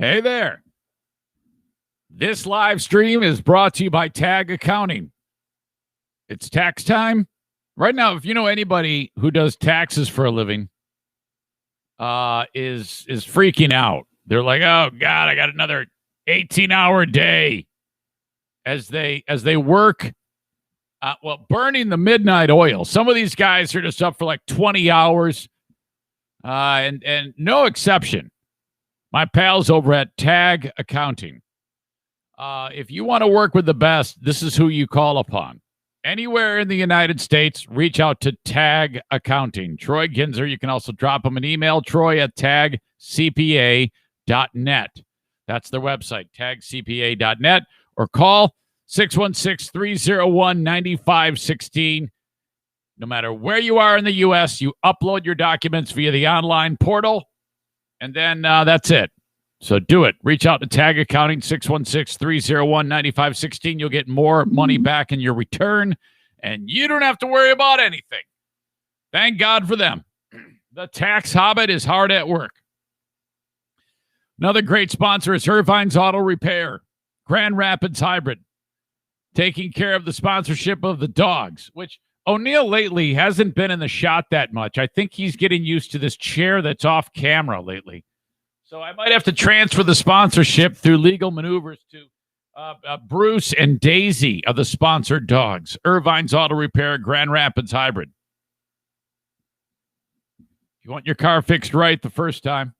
Hey there. This live stream is brought to you by Tag Accounting. It's tax time. Right now, if you know anybody who does taxes for a living, is freaking out. They're like, oh God, I got another 18-hour day as they work, burning the midnight oil. Some of these guys are just up for like 20 hours, and no exception. My pals over at Tag Accounting. If you want to work with the best, this is who you call upon. Anywhere in the United States, reach out to Tag Accounting. Troy Ginzer, you can also drop him an email, troy@tagcpa.net. That's their website, tagcpa.net, or call 616-301-9516. No matter where you are in the U.S., you upload your documents via the online portal, and then that's it. So do it. Reach out to Tag Accounting, 616-301-9516. You'll get more money back in your return, and you don't have to worry about anything. Thank God for them. The tax hobbit is hard at work. Another great sponsor is Irvine's Auto Repair, Grand Rapids Hybrid, taking care of the sponsorship of the dogs, which O'Neill lately hasn't been in the shot that much. I think he's getting used to this chair that's off camera lately. So I might have to transfer the sponsorship through legal maneuvers to Bruce and Daisy of the sponsored dogs. Irvine's Auto Repair, Grand Rapids Hybrid. If you want your car fixed right the first time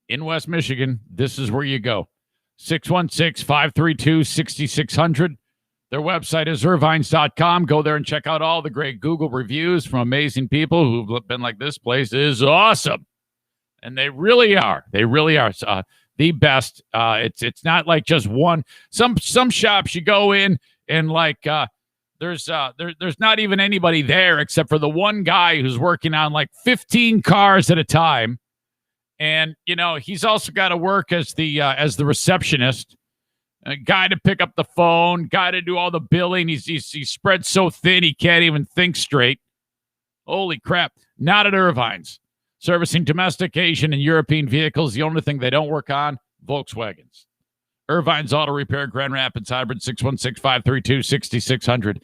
in West Michigan, this is where you go. 616-532-6600. Their website is irvines.com. Go there and check out all the great Google reviews from amazing people who've been like, this place is awesome. And they really are. They really are the best. It's not like just one. Some shops you go in and like there's not even anybody there except for the one guy who's working on like 15 cars at a time, and you know he's also got to work as the receptionist, a guy to pick up the phone, guy to do all the billing. He's spread so thin he can't even think straight. Holy crap! Not at Irvine's. Servicing domestic, Asian, and European vehicles. The only thing they don't work on, Volkswagens. Irvine's Auto Repair, Grand Rapids Hybrid, 616-532-6600.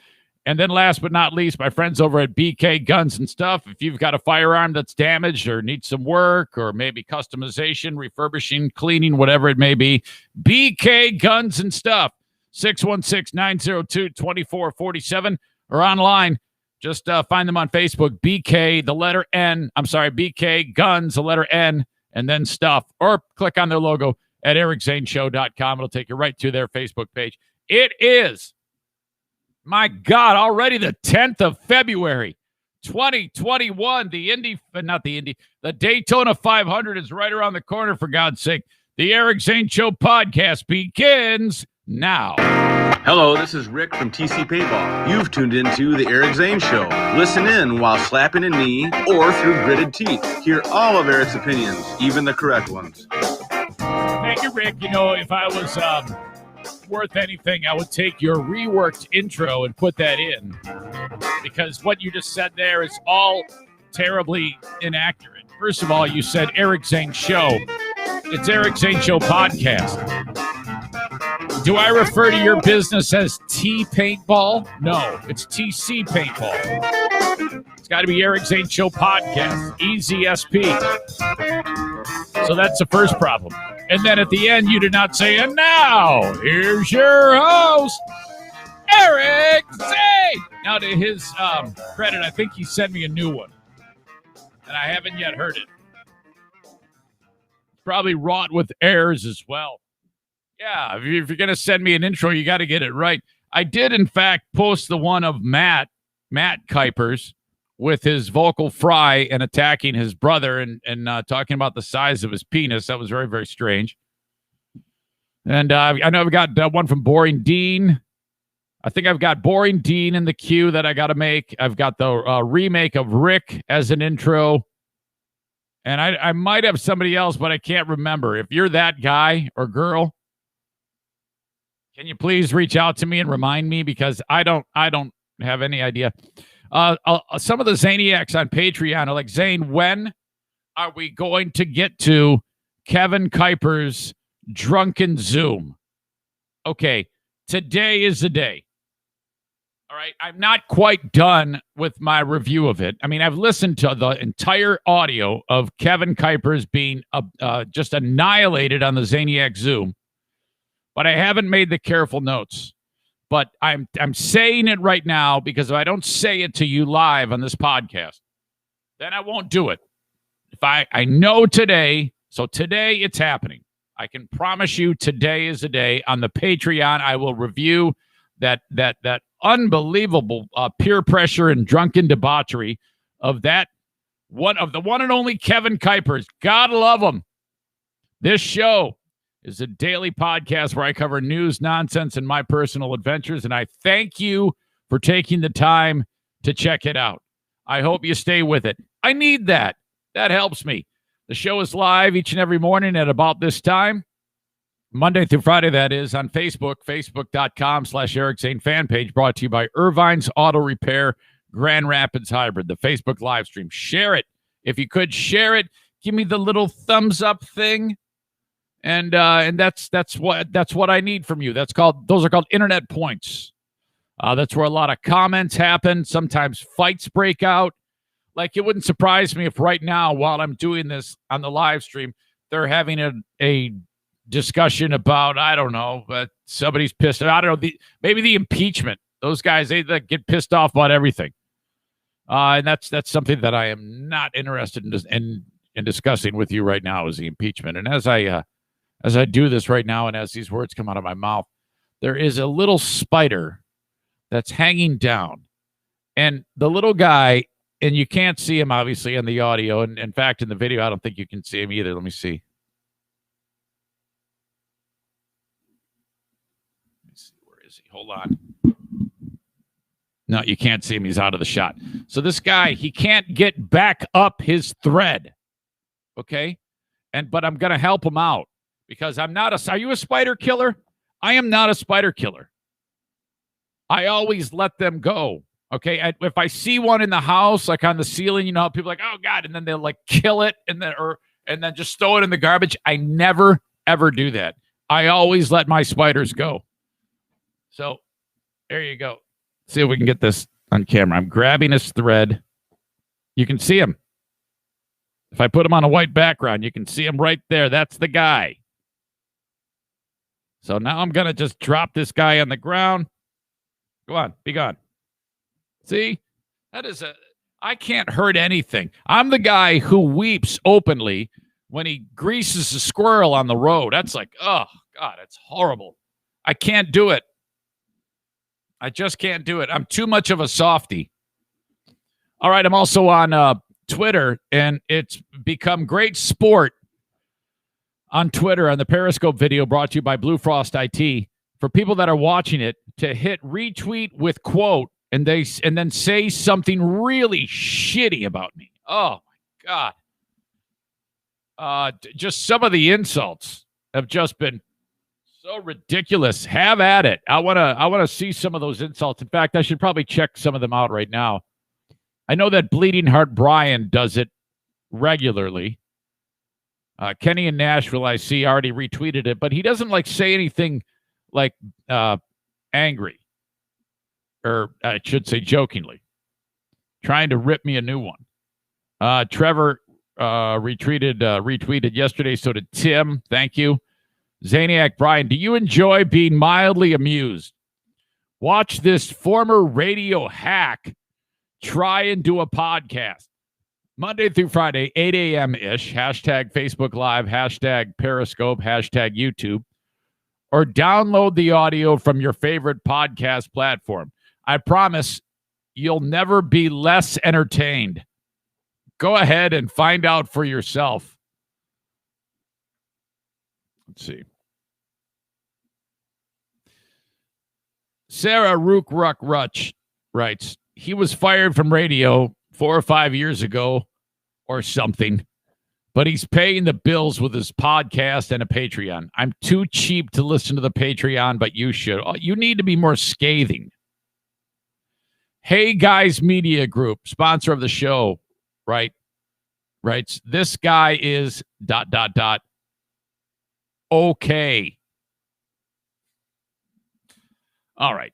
And then last but not least, my friends over at BK Guns and Stuff. If you've got a firearm that's damaged or needs some work or maybe customization, refurbishing, cleaning, whatever it may be, BK Guns and Stuff, 616-902-2447, or online. Just find them on Facebook, BK, the letter N. I'm sorry, BK Guns, the letter N, and then Stuff. Or click on their logo at ericzaneshow.com. It'll take you right to their Facebook page. It is, my God, already the 10th of February, 2021. The Daytona 500 is right around the corner, for God's sake. The Eric Zane Show podcast begins now. Hello, this is Rick from TC Paintball. You've tuned into the Eric Zane Show. Listen in while slapping a knee or through gritted teeth. Hear all of Eric's opinions, even the correct ones. Thank you, Rick. You know, if I was worth anything, I would take your reworked intro and put that in, because what you just said there is all terribly inaccurate. First of all, you said Eric Zane Show. It's Eric Zane Show podcast. Do I refer to your business as T Paintball? No, it's TC Paintball. It's got to be Eric Zane Show Podcast, EZSP. So that's the first problem. And then at the end, you did not say, and now, here's your host, Eric Zane. Now, to his credit, I think he sent me a new one, and I haven't yet heard it. It's probably wrought with errors as well. Yeah, if you're going to send me an intro, you got to get it right. I did, in fact, post the one of Matt Kuipers with his vocal fry and attacking his brother and talking about the size of his penis. That was very, very strange. And I know I've got one from Boring Dean. I think I've got Boring Dean in the queue that I got to make. I've got the remake of Rick as an intro. And I might have somebody else, but I can't remember. If you're that guy or girl, can you please reach out to me and remind me, because I don't have any idea. Some of the Zaniacs on Patreon are like, Zane, when are we going to get to Kevin Kuiper's drunken Zoom. Okay, today is the day. All right, I'm not quite done with my review of it. I mean, I've listened to the entire audio of Kevin Kuipers being just annihilated on the Zaniac Zoom, but I haven't made the careful notes. But I'm saying it right now because if I don't say it to you live on this podcast, then I won't do it. If I know today, so today it's happening. I can promise you today is the day. On the Patreon, I will review that unbelievable peer pressure and drunken debauchery of the one and only Kevin Kuipers. God love him. This show is a daily podcast where I cover news, nonsense, and my personal adventures, and I thank you for taking the time to check it out. I hope you stay with it. I need that. That helps me. The show is live each and every morning at about this time. Monday through Friday, that is, on Facebook, facebook.com/Eric Zane fan page, brought to you by Irvine's Auto Repair, Grand Rapids Hybrid, the Facebook live stream. Share it. If you could, share it. Give me the little thumbs up thing. And that's what I need from you. Those are called internet points. That's where a lot of comments happen. Sometimes fights break out. Like, it wouldn't surprise me if right now, while I'm doing this on the live stream, they're having a discussion about, I don't know, but somebody's pissed. I don't know, maybe the impeachment. Those guys, they get pissed off about everything. And that's something that I am not interested in discussing with you right now, is the impeachment. And as I do this right now, and as these words come out of my mouth, there is a little spider that's hanging down. And the little guy, and you can't see him, obviously, in the audio. And in fact, in the video, I don't think you can see him either. Let me see. Where is he? Hold on. No, you can't see him. He's out of the shot. So this guy, he can't get back up his thread. Okay? But I'm going to help him out. Because are you a spider killer? I am not a spider killer. I always let them go. Okay. If I see one in the house, like on the ceiling, people are like, oh God. And then they'll like kill it and then just throw it in the garbage. I never, ever do that. I always let my spiders go. So there you go. See if we can get this on camera. I'm grabbing his thread. You can see him. If I put him on a white background, you can see him right there. That's the guy. So now I'm going to just drop this guy on the ground. Go on, be gone. See, I can't hurt anything. I'm the guy who weeps openly when he greases a squirrel on the road. That's like, oh God, it's horrible. I can't do it. I just can't do it. I'm too much of a softie. All right, I'm also on Twitter, and it's become great sport on Twitter on the Periscope video brought to you by Blue Frost IT for people that are watching it to hit retweet with quote and then say something really shitty about me. Oh my God. Just some of the insults have just been so ridiculous. Have at it. I want to see some of those insults. In fact, I should probably check some of them out right now. I know that Bleeding Heart Brian does it regularly. Kenny in Nashville, I see, already retweeted it, but he doesn't say anything angry, or I should say jokingly, trying to rip me a new one. Trevor retweeted yesterday, so did Tim. Thank you. Zaniac Brian, do you enjoy being mildly amused? Watch this former radio hack try and do a podcast. Monday through Friday, 8 a.m.-ish, hashtag Facebook Live, hashtag Periscope, hashtag YouTube, or download the audio from your favorite podcast platform. I promise you'll never be less entertained. Go ahead and find out for yourself. Let's see. Sarah Rook-Ruck-Rutch writes, he was fired from radio 4 or 5 years ago or something, but he's paying the bills with his podcast and a Patreon. I'm too cheap to listen to the Patreon, but you should. You need to be more scathing. Hey Guys Media Group, sponsor of the show, right? Writes, this guy is ... okay. All right.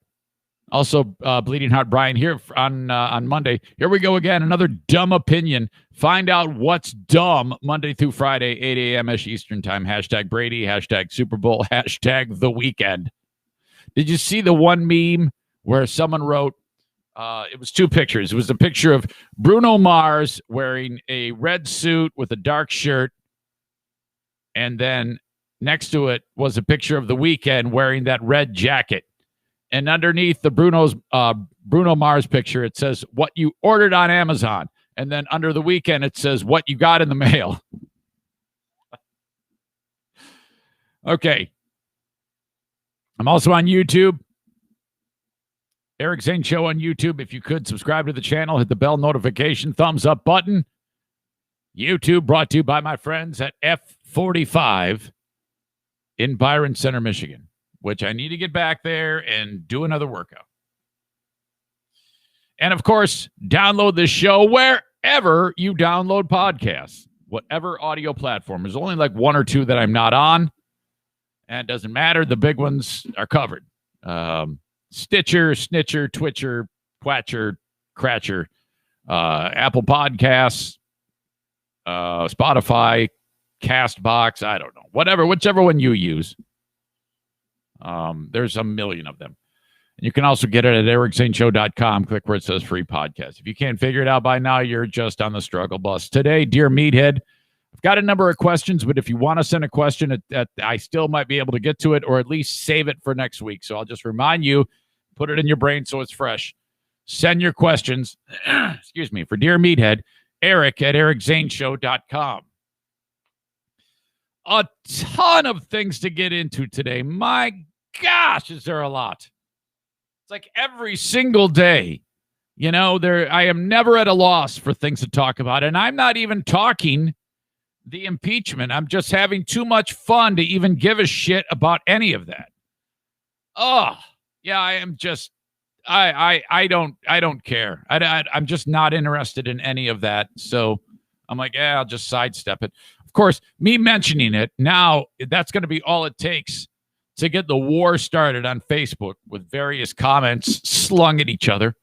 Also, Bleeding Heart Brian here on Monday. Here we go again. Another dumb opinion. Find out what's dumb Monday through Friday, 8 a.m.-ish Eastern time. Hashtag Brady, hashtag Super Bowl, hashtag The Weekend. Did you see the one meme where someone wrote, it was two pictures. It was a picture of Bruno Mars wearing a red suit with a dark shirt. And then next to it was a picture of The Weeknd wearing that red jacket. And underneath the Bruno Mars picture, it says, what you ordered on Amazon. And then under The Weeknd, it says, what you got in the mail. Okay. I'm also on YouTube. Eric Zane Show on YouTube. If you could, subscribe to the channel, hit the bell notification, thumbs up button. YouTube brought to you by my friends at F45 in Byron Center, Michigan, which I need to get back there and do another workout. And, of course, download this show wherever you download podcasts, whatever audio platform. There's only like one or two that I'm not on, and it doesn't matter. The big ones are covered. Stitcher, Snitcher, Twitcher, Quatcher, Cratcher, Apple Podcasts, Spotify, Castbox, I don't know. Whichever one you use. There's a million of them. And you can also get it at ericzaneshow.com. Click where it says free podcast. If you can't figure it out by now, you're just on the struggle bus. Today, dear Meathead, I've got a number of questions, but if you want to send a question, I still might be able to get to it or at least save it for next week. So I'll just remind you, put it in your brain so it's fresh. Send your questions, excuse me, for dear Meathead, Eric at ericzaneshow.com. A ton of things to get into today. My gosh, is there a lot. It's like every single day, I am never at a loss for things to talk about. And I'm not even talking the impeachment. I'm just having too much fun to even give a shit about any of that. Oh, yeah, I am just, I don't care. I'm just not interested in any of that. So I'm like, I'll just sidestep it. Of course, me mentioning it now, that's going to be all it takes to get the war started on Facebook with various comments slung at each other.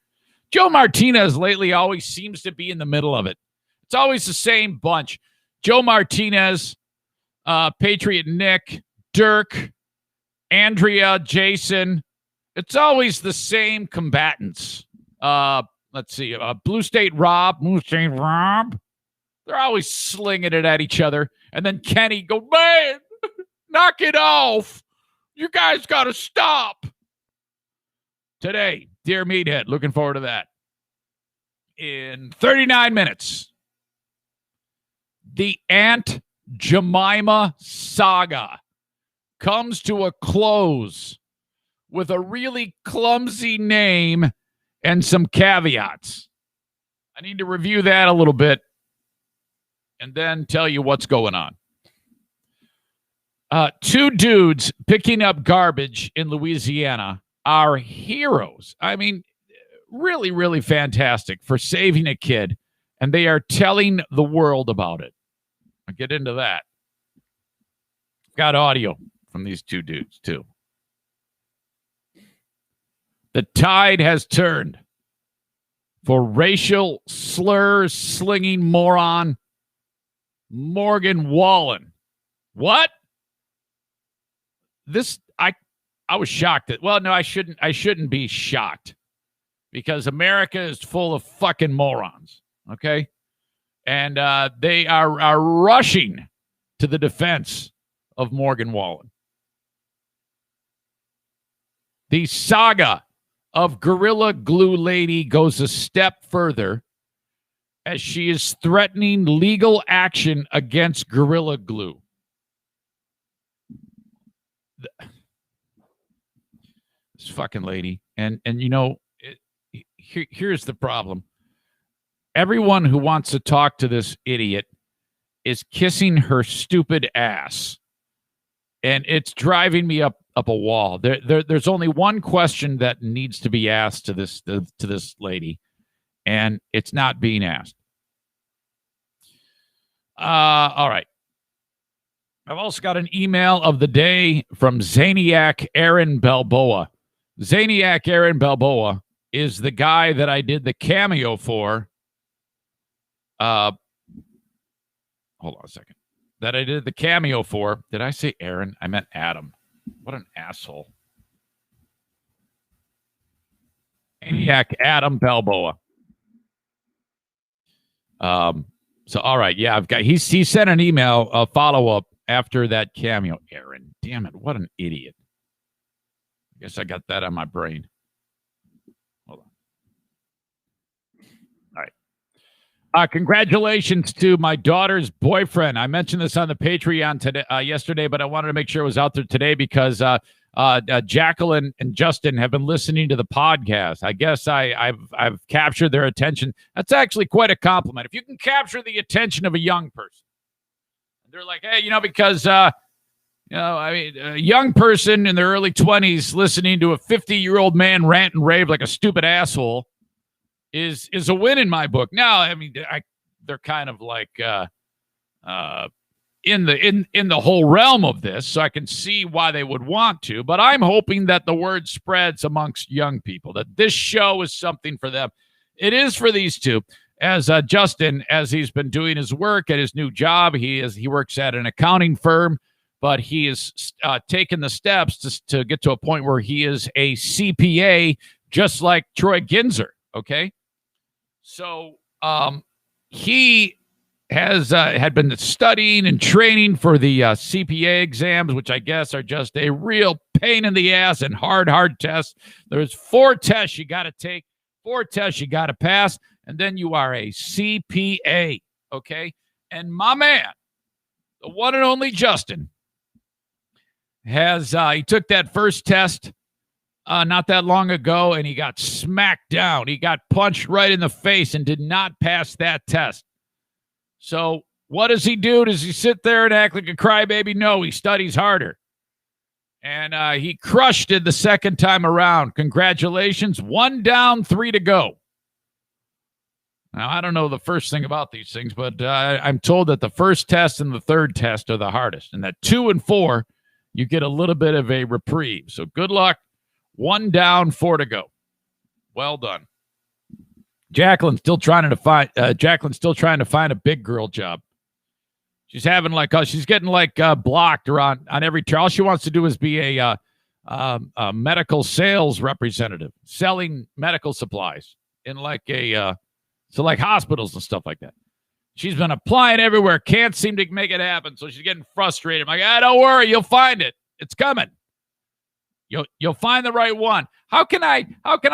Joe Martinez lately always seems to be in the middle of it. It's always the same bunch. Joe Martinez, Patriot Nick, Dirk, Andrea, Jason. It's always the same combatants. Let's see. Blue State Rob. They're always slinging it at each other. And then Kenny go, man, knock it off. You guys got to stop. Today, dear Meathead, looking forward to that. In 39 minutes, the Aunt Jemima saga comes to a close with a really clumsy name and some caveats. I need to review that a little bit and then tell you what's going on. Two dudes picking up garbage in Louisiana are heroes. I mean, really, really fantastic for saving a kid, and they are telling the world about it. I'll get into that. Got audio from these two dudes, too. The tide has turned for racial slur slinging moron Morgan Wallen. What? I was shocked that, well, no, I shouldn't be shocked because America is full of fucking morons. Okay. And they are rushing to the defense of Morgan Wallen. The saga of Gorilla Glue Lady goes a step further as she is threatening legal action against Gorilla Glue. This fucking lady. And here's the problem. Everyone who wants to talk to this idiot is kissing her stupid ass. And it's driving me up a wall. There's only one question that needs to be asked to this lady, and it's not being asked. All right. I've also got an email of the day from Zaniac Aaron Balboa. Zaniac Aaron Balboa is the guy that I did the cameo for. Hold on a second. That I did the cameo for. Did I say Aaron? I meant Adam. What an asshole. Zaniac Adam Balboa. So all right, yeah, I've got he sent an email, a follow-up after that cameo. Aaron, damn it, what an idiot. I guess I got that on my brain. Hold on. All right. Congratulations to my daughter's boyfriend. I mentioned this on the Patreon today, yesterday, but I wanted to make sure it was out there today because Jacqueline and Justin have been listening to the podcast. I guess I've captured their attention. That's actually quite a compliment. If you can capture the attention of a young person, they're like, hey, because a young person in their early 20s listening to a 50-year-old man rant and rave like a stupid asshole is a win in my book. Now, I mean, they're kind of like in the whole realm of this, so I can see why they would want to. But I'm hoping that the word spreads amongst young people that this show is something for them. It is for these two. As Justin, as he's been doing his work at his new job, he works at an accounting firm, but he is taken the steps to get to a point where he is a CPA, just like Troy Ginzer. Okay, so he has had been studying and training for the CPA exams, which I guess are just a real pain in the ass and hard tests. There's 4 tests you got to take, 4 tests you got to pass, and then you are a CPA, okay? And my man, the one and only Justin, he took that first test not that long ago, and he got smacked down. He got punched right in the face and did not pass that test. So what does he do? Does he sit there and act like a crybaby? No, he studies harder. And he crushed it the second time around. Congratulations. 1 down, 3 to go. Now, I don't know the first thing about these things, but I'm told that the first test and the third test are the hardest, and that 2 and 4, you get a little bit of a reprieve. So good luck. 1 down, 4 to go. Well done. Jacqueline's still trying to find a big girl job. She's having she's getting blocked around on every turn. All she wants to do is be a medical sales representative, selling medical supplies in hospitals and stuff like that. She's been applying everywhere, can't seem to make it happen, so she's getting frustrated. I'm like, don't worry, you'll find it. It's coming. You'll find the right one. How can I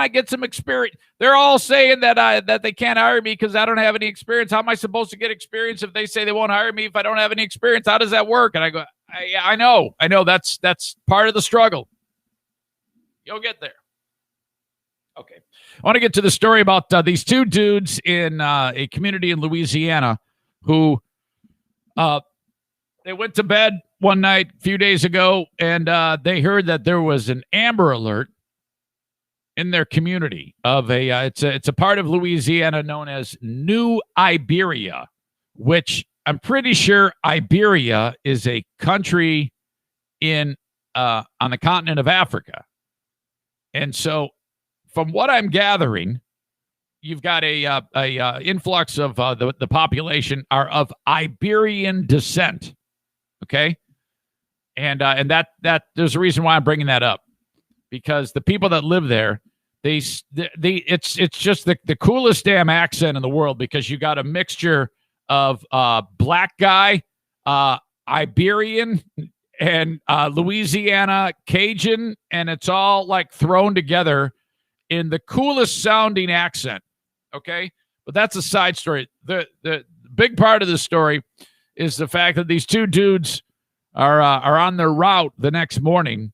get some experience? They're all saying that they can't hire me because I don't have any experience. How am I supposed to get experience if they say they won't hire me if I don't have any experience? How does that work? And I go, I know. That's part of the struggle. You'll get there. Okay. I want to get to the story about these 2 dudes in a community in Louisiana who they went to bed one night a few days ago, and they heard that there was an Amber Alert in their community of it's a part of Louisiana known as New Iberia, which I'm pretty sure Iberia is a country in on the continent of Africa. And so from what I'm gathering, you've got a influx of the population are of Iberian descent. Okay. And that there's a reason why I'm bringing that up, because the people that live there, it's just the coolest damn accent in the world, because you got a mixture of black guy, Iberian, and Louisiana Cajun, and it's all like thrown together in the coolest sounding accent. Okay, but that's a side story. The big part of the story is the fact that these 2 dudes are on their route the next morning,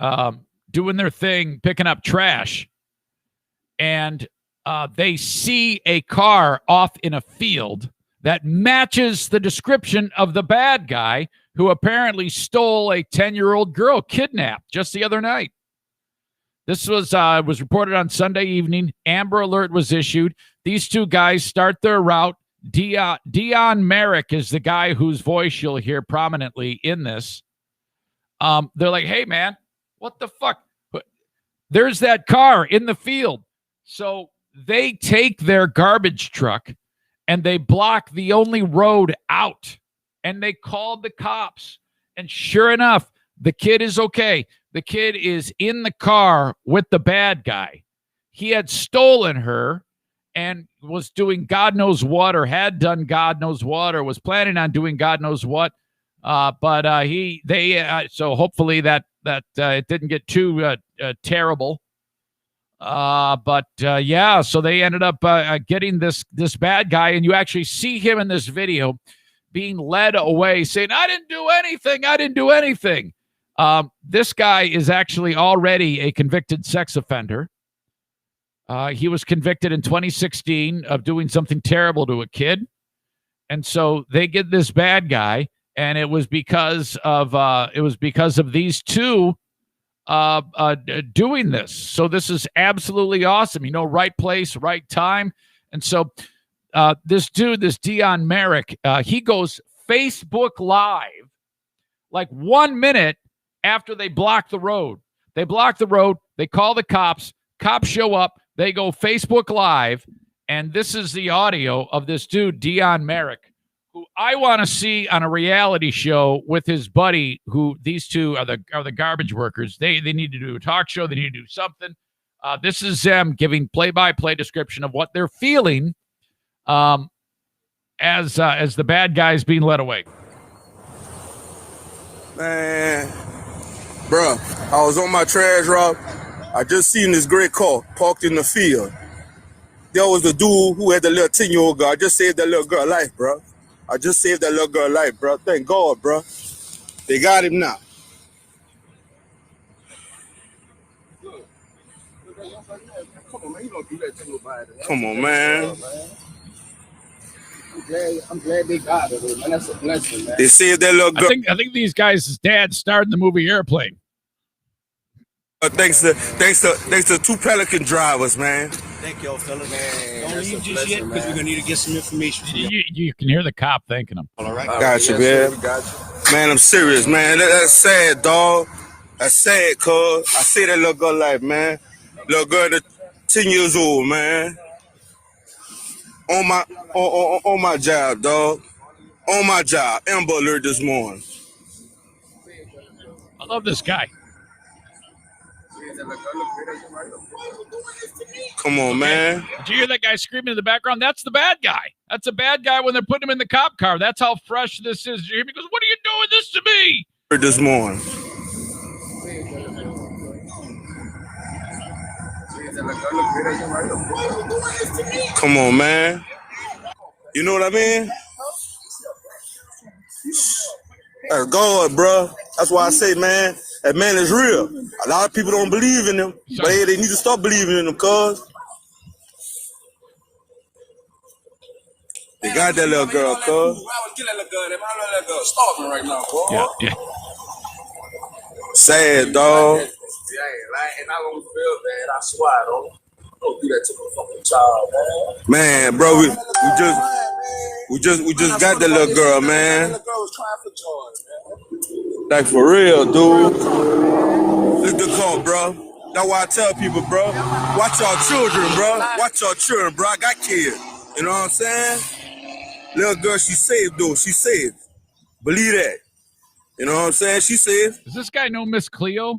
doing their thing, picking up trash, and they see a car off in a field that matches the description of the bad guy who apparently stole a 10-year-old girl, kidnapped just the other night. This was reported on Sunday evening. Amber Alert was issued. These 2 guys start their route. Dion Merrick is the guy whose voice you'll hear prominently in this. They're like, hey, man, what the fuck? There's that car in the field. So they take their garbage truck and they block the only road out. And they called the cops. And sure enough, the kid is okay. The kid is in the car with the bad guy. He had stolen her and was doing God knows what, or had done God knows what, or was planning on doing God knows what. So hopefully that it didn't get too terrible. So they ended up getting this bad guy, and you actually see him in this video being led away, saying, I didn't do anything. This guy is actually already a convicted sex offender. He was convicted in 2016 of doing something terrible to a kid. And so they get this bad guy, and it was because of these two doing this. So this is absolutely awesome. Right place, right time. And so this Dion Merrick, he goes Facebook Live like 1 minute after they block the road. They block the road. They call the cops. Cops show up. They go Facebook Live. And this is the audio of this dude, Dion Merrick, who I want to see on a reality show with his buddy, who these two are the garbage workers. They need to do a talk show. They need to do something. This is them giving play-by-play description of what they're feeling as the bad guy's being led away. Man, bro, I was on my trash route. I just seen this gray car parked in the field. There was the dude who had the little 10-year-old girl. I just saved that little girl life, bro. Thank God, bro. They got him now. Come on, man. You don't do that to nobody. Come on, man. I'm glad they got it, man. That's a blessing, man. They saved that little girl. I think these guys' dad starred in the movie Airplane. Thanks to two Pelican drivers, man. Thank y'all, fellas. Man, don't leave just yet, because we're gonna need to get some information. You can hear the cop thanking him. All right, got you, man. Man, I'm serious, man. That's sad, dog. That's sad, cuz. I see that little girl life, man. Little girl, 10 years old, man. On my job, dog. On my job. Amber Alert this morning. I love this guy. Come on, man. Did you hear that guy screaming in the background? That's the bad guy. That's a bad guy when they're putting him in the cop car. That's how fresh this is. He goes, what are you doing this to me? This morning. Come on, man. You know what I mean? That's God, bro. That's why I say, man, that man is real. A lot of people don't believe in him, but hey, they need to start believing in him, cuz. They got that little girl, cuz. Starving right now, bro. Yeah. Sad, dog. And I don't feel bad. I swear, don't do that to my fucking child, man. Man, bro, we just got that little girl, man. The girl was trying for joy, man. Like for real, dude. Look the call, bro. That's why I tell people, bro. Watch your children, bro. Watch your children, bro. I got kids. You know what I'm saying? Little girl, she saved, though. She saved. Believe that. You know what I'm saying? She saved. Does this guy know Miss Cleo?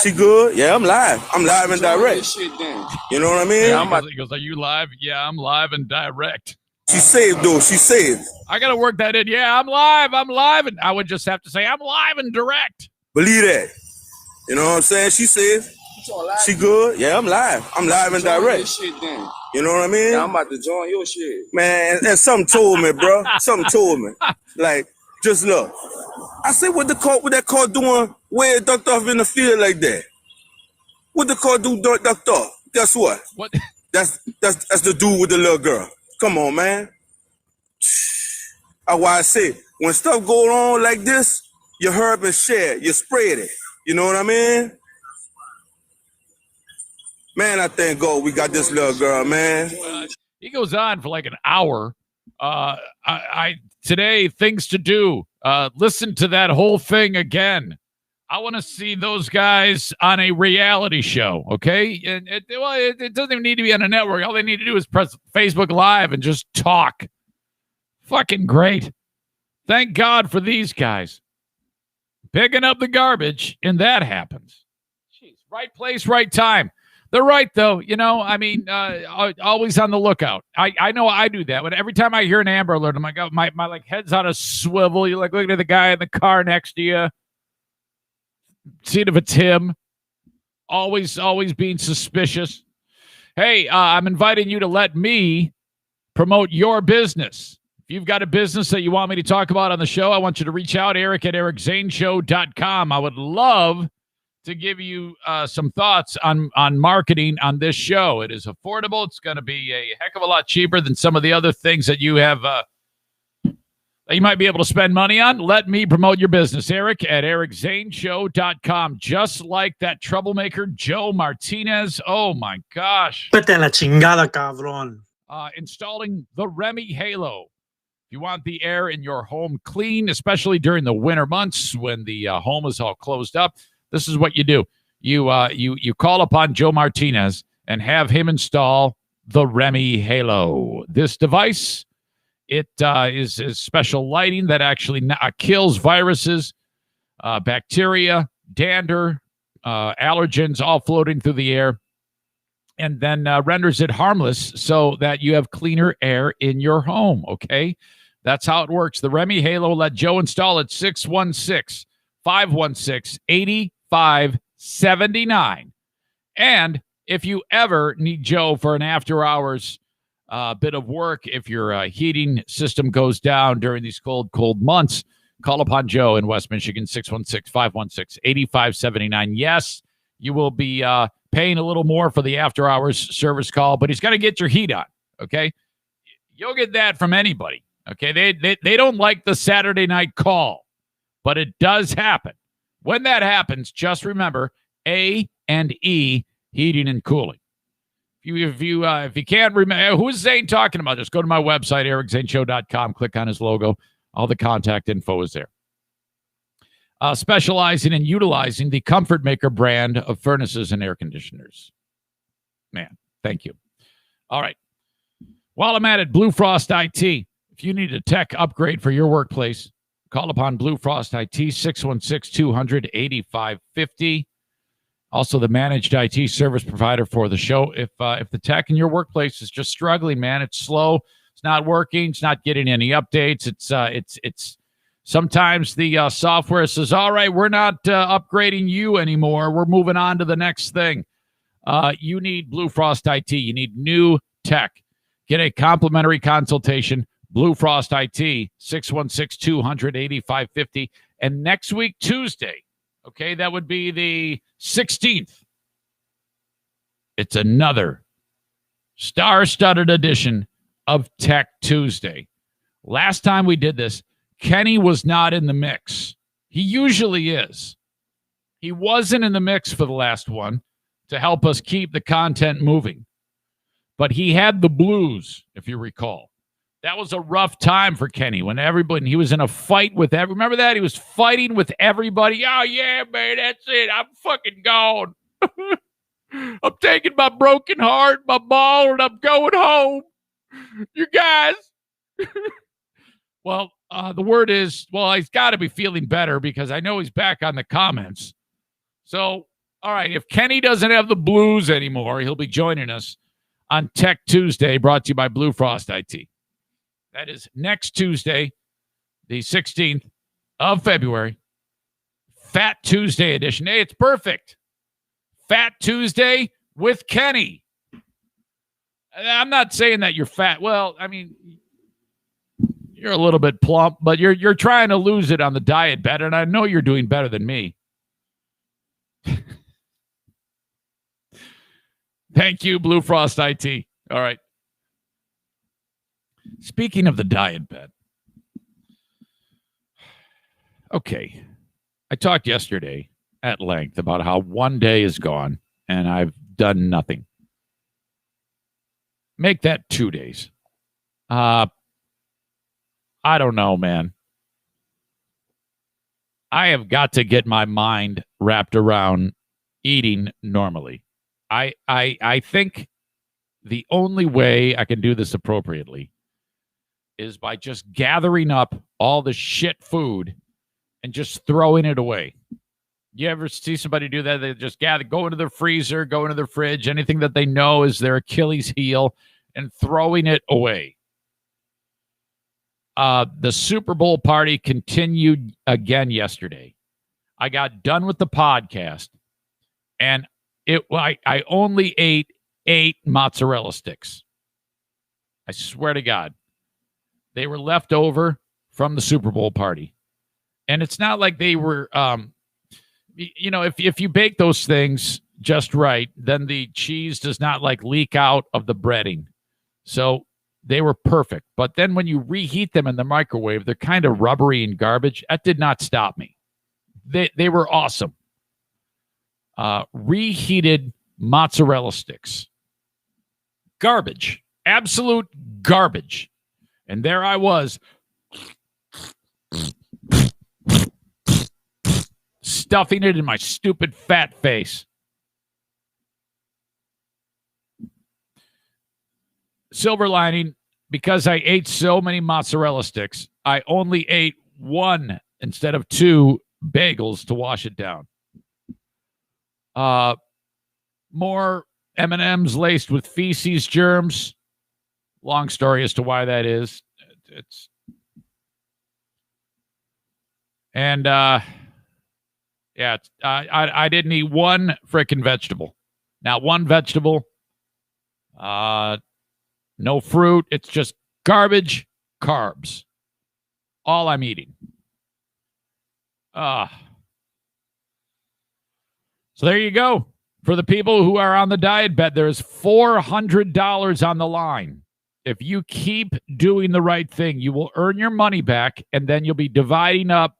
She good? Yeah, I'm live. I'm live and direct. You know what I mean? Yeah, he goes, are you live? Yeah, I'm live and direct. She saved, though. She saved. I got to work that in. Yeah, I'm live. And I would just have to say, I'm live and direct. Believe that. You know what I'm saying? She saved. She good? Yeah, I'm live. I'm live and direct. You know what I mean? Yeah, I'm about to join your shit. Man, and something told me, bro. Something told me. Like, just look. I said, what that car doing way it ducked off in the field like that? What the car do ducked off? Guess what? What? That's the dude with the little girl. Come on, man. That's why I say, when stuff go on like this, you herb and share, you spread it. You know what I mean? Man, I thank God we got this little girl, man. He goes on for like an hour. Today, things to do. Listen to that whole thing again. I want to see those guys on a reality show, okay? And it doesn't even need to be on a network. All they need to do is press Facebook Live and just talk. Fucking great. Thank God for these guys. Picking up the garbage, and that happens. Jeez, right place, right time. They're right, though. Always on the lookout. I know I do that. But every time I hear an Amber Alert, I'm like, oh, my like head's on a swivel. You're like looking at the guy in the car next to you. Seeing if it's him. Always being suspicious. Hey, I'm inviting you to let me promote your business. If you've got a business that you want me to talk about on the show, I want you to reach out, Eric at ericzaneshow.com. I would love to give you some thoughts on marketing on this show. It is affordable. It's going to be a heck of a lot cheaper than some of the other things that you have that you might be able to spend money on. Let me promote your business, Eric at ericzaneshow.com. Just like that troublemaker, Joe Martinez. Oh, my gosh. Vete la chingada, cabrón. Installing the Remy Halo. If you want the air in your home clean, especially during the winter months when the home is all closed up, this is what you do. You call upon Joe Martinez and have him install the Remy Halo. This device, it is special lighting that actually kills viruses, bacteria, dander, allergens, all floating through the air, and then renders it harmless so that you have cleaner air in your home, okay? That's how it works. The Remy Halo, let Joe install it, 616-516-8579. And if you ever need Joe for an after-hours bit of work, if your heating system goes down during these cold months, call upon Joe in West Michigan, 616-516-8579. Yes, you will be paying a little more for the after-hours service call, but he's got to get your heat on, okay? You'll get that from anybody, okay? They don't like the Saturday night call, but it does happen. When that happens, just remember A&E Heating and Cooling. If you can't remember, who's Zane talking about? Just go to my website, ericzaneshow.com, click on his logo. All the contact info is there. Specializing and utilizing the Comfort Maker brand of furnaces and air conditioners. Man, thank you. All right. While I'm at it, Blue Frost IT. If you need a tech upgrade for your workplace, call upon Blue Frost IT, 616-200-8550. Also, the managed IT service provider for the show. If the tech in your workplace is just struggling, man, it's slow, it's not working, it's not getting any updates. It's sometimes the software says, "All right, we're not upgrading you anymore. We're moving on to the next thing." You need Blue Frost IT. You need new tech. Get a complimentary consultation. Blue Frost IT, 616-200-8550. And next week, Tuesday. Okay, that would be the 16th. It's another star-studded edition of Tech Tuesday. Last time we did this, Kenny was not in the mix. He usually is. He wasn't in the mix for the last one to help us keep the content moving. But he had the blues, if you recall. That was a rough time for Kenny when he was in a fight with remember that? He was fighting with everybody. Oh, yeah, man, that's it. I'm fucking gone. I'm taking my broken heart, my ball, and I'm going home. You guys. Well, the word is, he's got to be feeling better because I know he's back on the comments. So, all right, if Kenny doesn't have the blues anymore, he'll be joining us on Tech Tuesday, brought to you by Blue Frost IT. That is next Tuesday, the 16th of February. Fat Tuesday edition. Hey, it's perfect. Fat Tuesday with Kenny. I'm not saying that you're fat. Well, I mean, you're a little bit plump, but you're trying to lose it on the diet better, and I know you're doing better than me. Thank you, Blue Frost IT. All right. Speaking of the diet bet. Okay. I talked yesterday at length about how one day is gone and I've done nothing. Make that 2 days. I don't know, man. I have got to get my mind wrapped around eating normally. I think the only way I can do this appropriately is by just gathering up all the shit food and just throwing it away. You ever see somebody do that? They just go into their freezer, go into their fridge, anything that they know is their Achilles heel, and throwing it away. The Super Bowl party continued again yesterday. I got done with the podcast, and I only ate 8 mozzarella sticks. I swear to God. They were left over from the Super Bowl party. And it's not like they were, if you bake those things just right, then the cheese does not leak out of the breading. So they were perfect. But then when you reheat them in the microwave, they're kind of rubbery and garbage. That did not stop me. They were awesome. Reheated mozzarella sticks. Garbage. Absolute garbage. And there I was, stuffing it in my stupid fat face. Silver lining, because I ate so many mozzarella sticks, I only ate 1 instead of 2 bagels to wash it down. More M&Ms laced with feces germs. Long story as to why that is. I didn't eat 1 frickin' vegetable. Not 1 vegetable. No fruit. It's just garbage, carbs. All I'm eating. So there you go. For the people who are on the diet bet, there's $400 on the line. If you keep doing the right thing, you will earn your money back, and then you'll be dividing up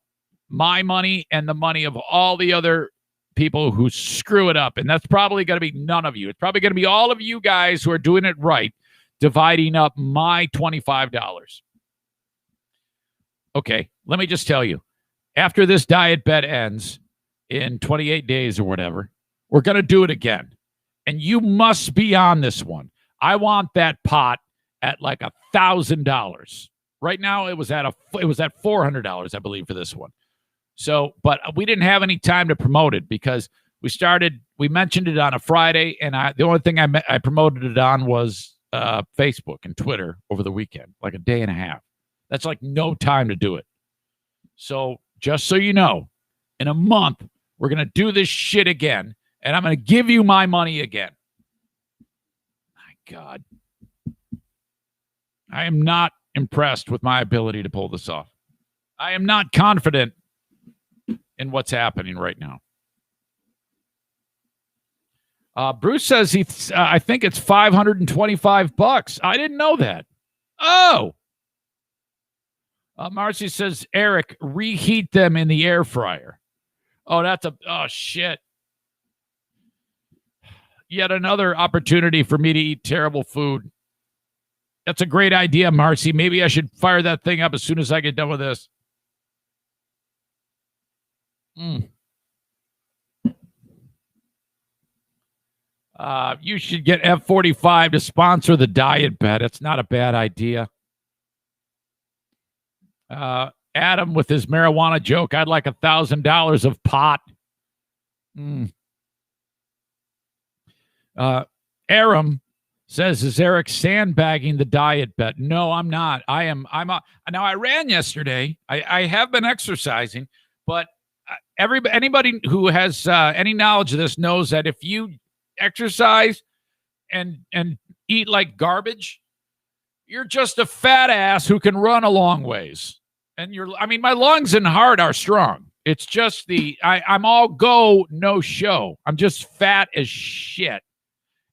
my money and the money of all the other people who screw it up. And that's probably going to be none of you. It's probably going to be all of you guys who are doing it right, dividing up my $25. Okay, let me just tell you. After this diet bet ends in 28 days or whatever, we're going to do it again. And you must be on this one. I want that pot at $1,000. Right now it was at $400, I believe, for this one. So, but we didn't have any time to promote it because we mentioned it on a Friday, and the only thing I promoted it on was Facebook and Twitter over the weekend, a day and a half. That's no time to do it. So just so you know, in a month, we're going to do this shit again, and I'm going to give you my money again. My God. I am not impressed with my ability to pull this off. I am not confident in what's happening right now. Bruce says I think it's $525. I didn't know that. Oh. Marcy says, Eric, reheat them in the air fryer. Oh, shit. Yet another opportunity for me to eat terrible food. That's a great idea, Marcy. Maybe I should fire that thing up as soon as I get done with this. You should get F45 to sponsor the diet bet. It's not a bad idea. Adam with his marijuana joke. I'd like $1,000 of pot. Aram says, is Eric sandbagging the diet bet? No, I'm not. Now I ran yesterday. I have been exercising, but anybody who has any knowledge of this knows that if you exercise and eat like garbage, you're just a fat ass who can run a long ways. And my lungs and heart are strong. It's just I'm all go, no show. I'm just fat as shit.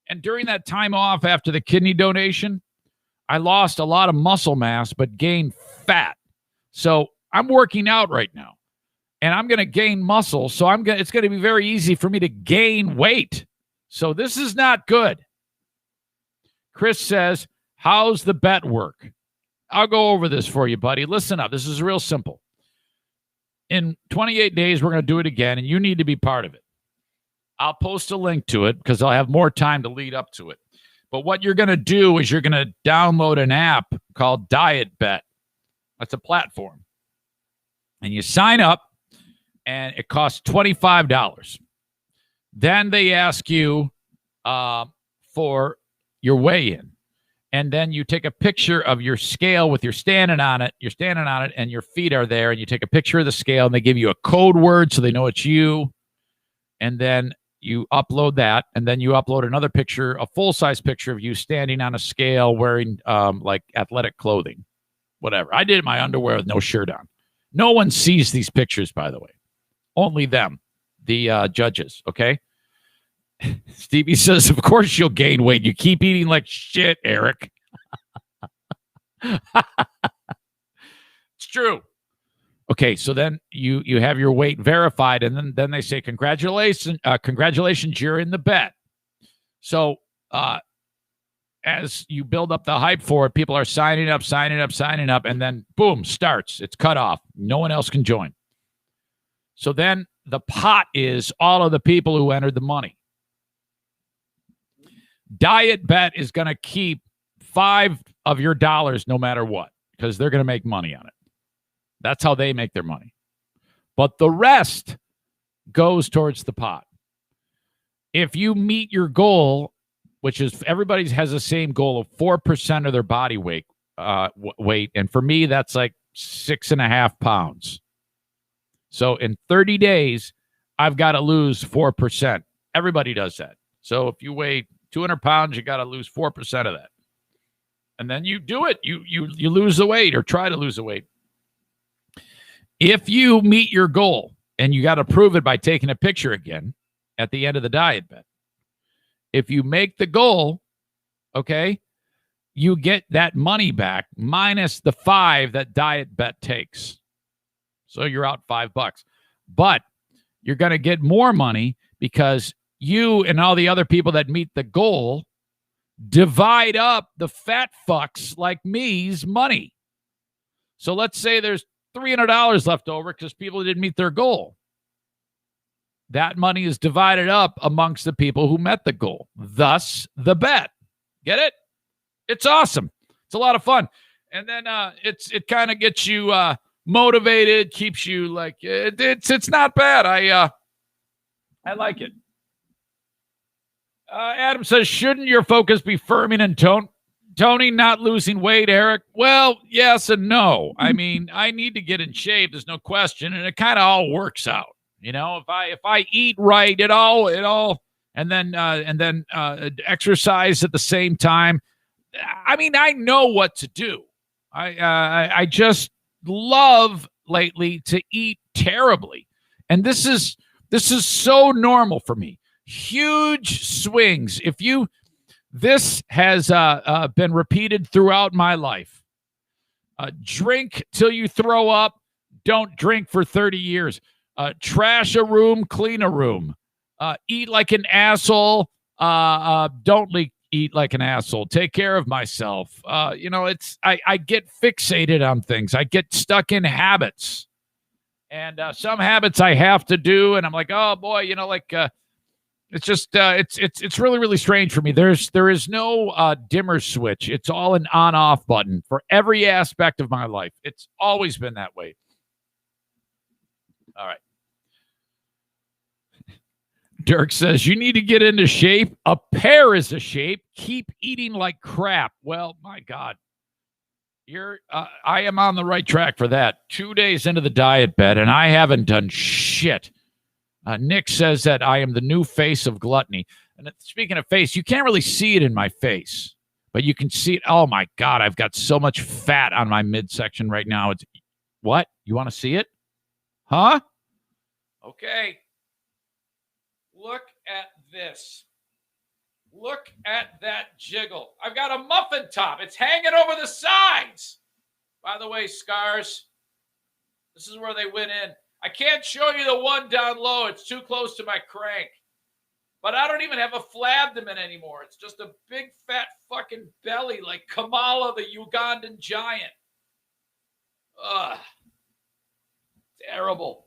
And during that time off after the kidney donation, I lost a lot of muscle mass, but gained fat. So I'm working out right now, and I'm going to gain muscle. So it's going to be very easy for me to gain weight. So this is not good. Chris says, how's the bet work? I'll go over this for you, buddy. Listen up. This is real simple. In 28 days, we're going to do it again, and you need to be part of it. I'll post a link to it because I'll have more time to lead up to it. But what you're going to do is you're going to download an app called Diet Bet. That's a platform. And you sign up, and it costs $25. Then they ask you for your weigh-in. And then you take a picture of your scale with you're standing on it, and your feet are there, and you take a picture of the scale, and they give you a code word so they know it's you. And then you upload that, and then you upload another picture, a full-size picture of you standing on a scale wearing like athletic clothing, whatever. I did it in my underwear with no shirt on. No one sees these pictures, by the way. Only them, the judges, okay? Stevie says, of course you'll gain weight. You keep eating like shit, Eric. It's true. Okay, so then you have your weight verified, and then they say, congratulations, you're in the bet. So as you build up the hype for it, people are signing up, and then boom, starts. It's cut off. No one else can join. So then the pot is all of the people who entered the money. Diet Bet is going to keep $5 of your dollars no matter what, because they're going to make money on it. That's how they make their money. But the rest goes towards the pot. If you meet your goal, which is everybody has the same goal of 4% of their body weight, and for me, that's like 6.5 pounds. So in 30 days, I've got to lose 4%. Everybody does that. So if you weigh 200 pounds, you got to lose 4% of that. And then you do it. You lose the weight or try to lose the weight. If you meet your goal, and you got to prove it by taking a picture again at the end of the diet bet. If you make the goal, okay, you get that money back minus the $5 that diet bet takes. So you're out $5. But you're going to get more money because you and all the other people that meet the goal divide up the fat fucks like me's money. So let's say there's $300 left over because people didn't meet their goal. That money is divided up amongst the people who met the goal. Thus, the bet. Get it? It's awesome. It's a lot of fun. And then it kind of gets you motivated, keeps you like it's not bad. I like it. Adam says, shouldn't your focus be firming and Tony not losing weight, Eric? Well, yes and no. I mean, I need to get in shape. There's no question, and it kind of all works out. You know, if I eat right, it all, and then exercise at the same time. I mean, I know what to do. I just love lately to eat terribly, and this is so normal for me. Huge swings. This has been repeated throughout my life. Drink till you throw up. Don't drink for 30 years. Trash a room, clean a room. Eat like an asshole. Don't eat like an asshole. Take care of myself. I get fixated on things. I get stuck in habits. And some habits I have to do, and I'm like, oh boy, it's just it's really, really strange for me. There is no dimmer switch. It's all an on-off button for every aspect of my life. It's always been that way. All right. Dirk says, you need to get into shape. A pear is a shape. Keep eating like crap. Well, my God. I am on the right track for that. 2 days into the diet bet, and I haven't done shit. Nick says that I am the new face of gluttony. And speaking of face, you can't really see it in my face, but you can see it. Oh, my God. I've got so much fat on my midsection right now. It's what? You want to see it? Huh? Okay. Look at this. Look at that jiggle. I've got a muffin top. It's hanging over the sides. By the way, scars, this is where they went in. I can't show you the one down low. It's too close to my crank. But I don't even have a flabdomen anymore. It's just a big fat fucking belly like Kamala, the Ugandan giant. Ugh. Terrible.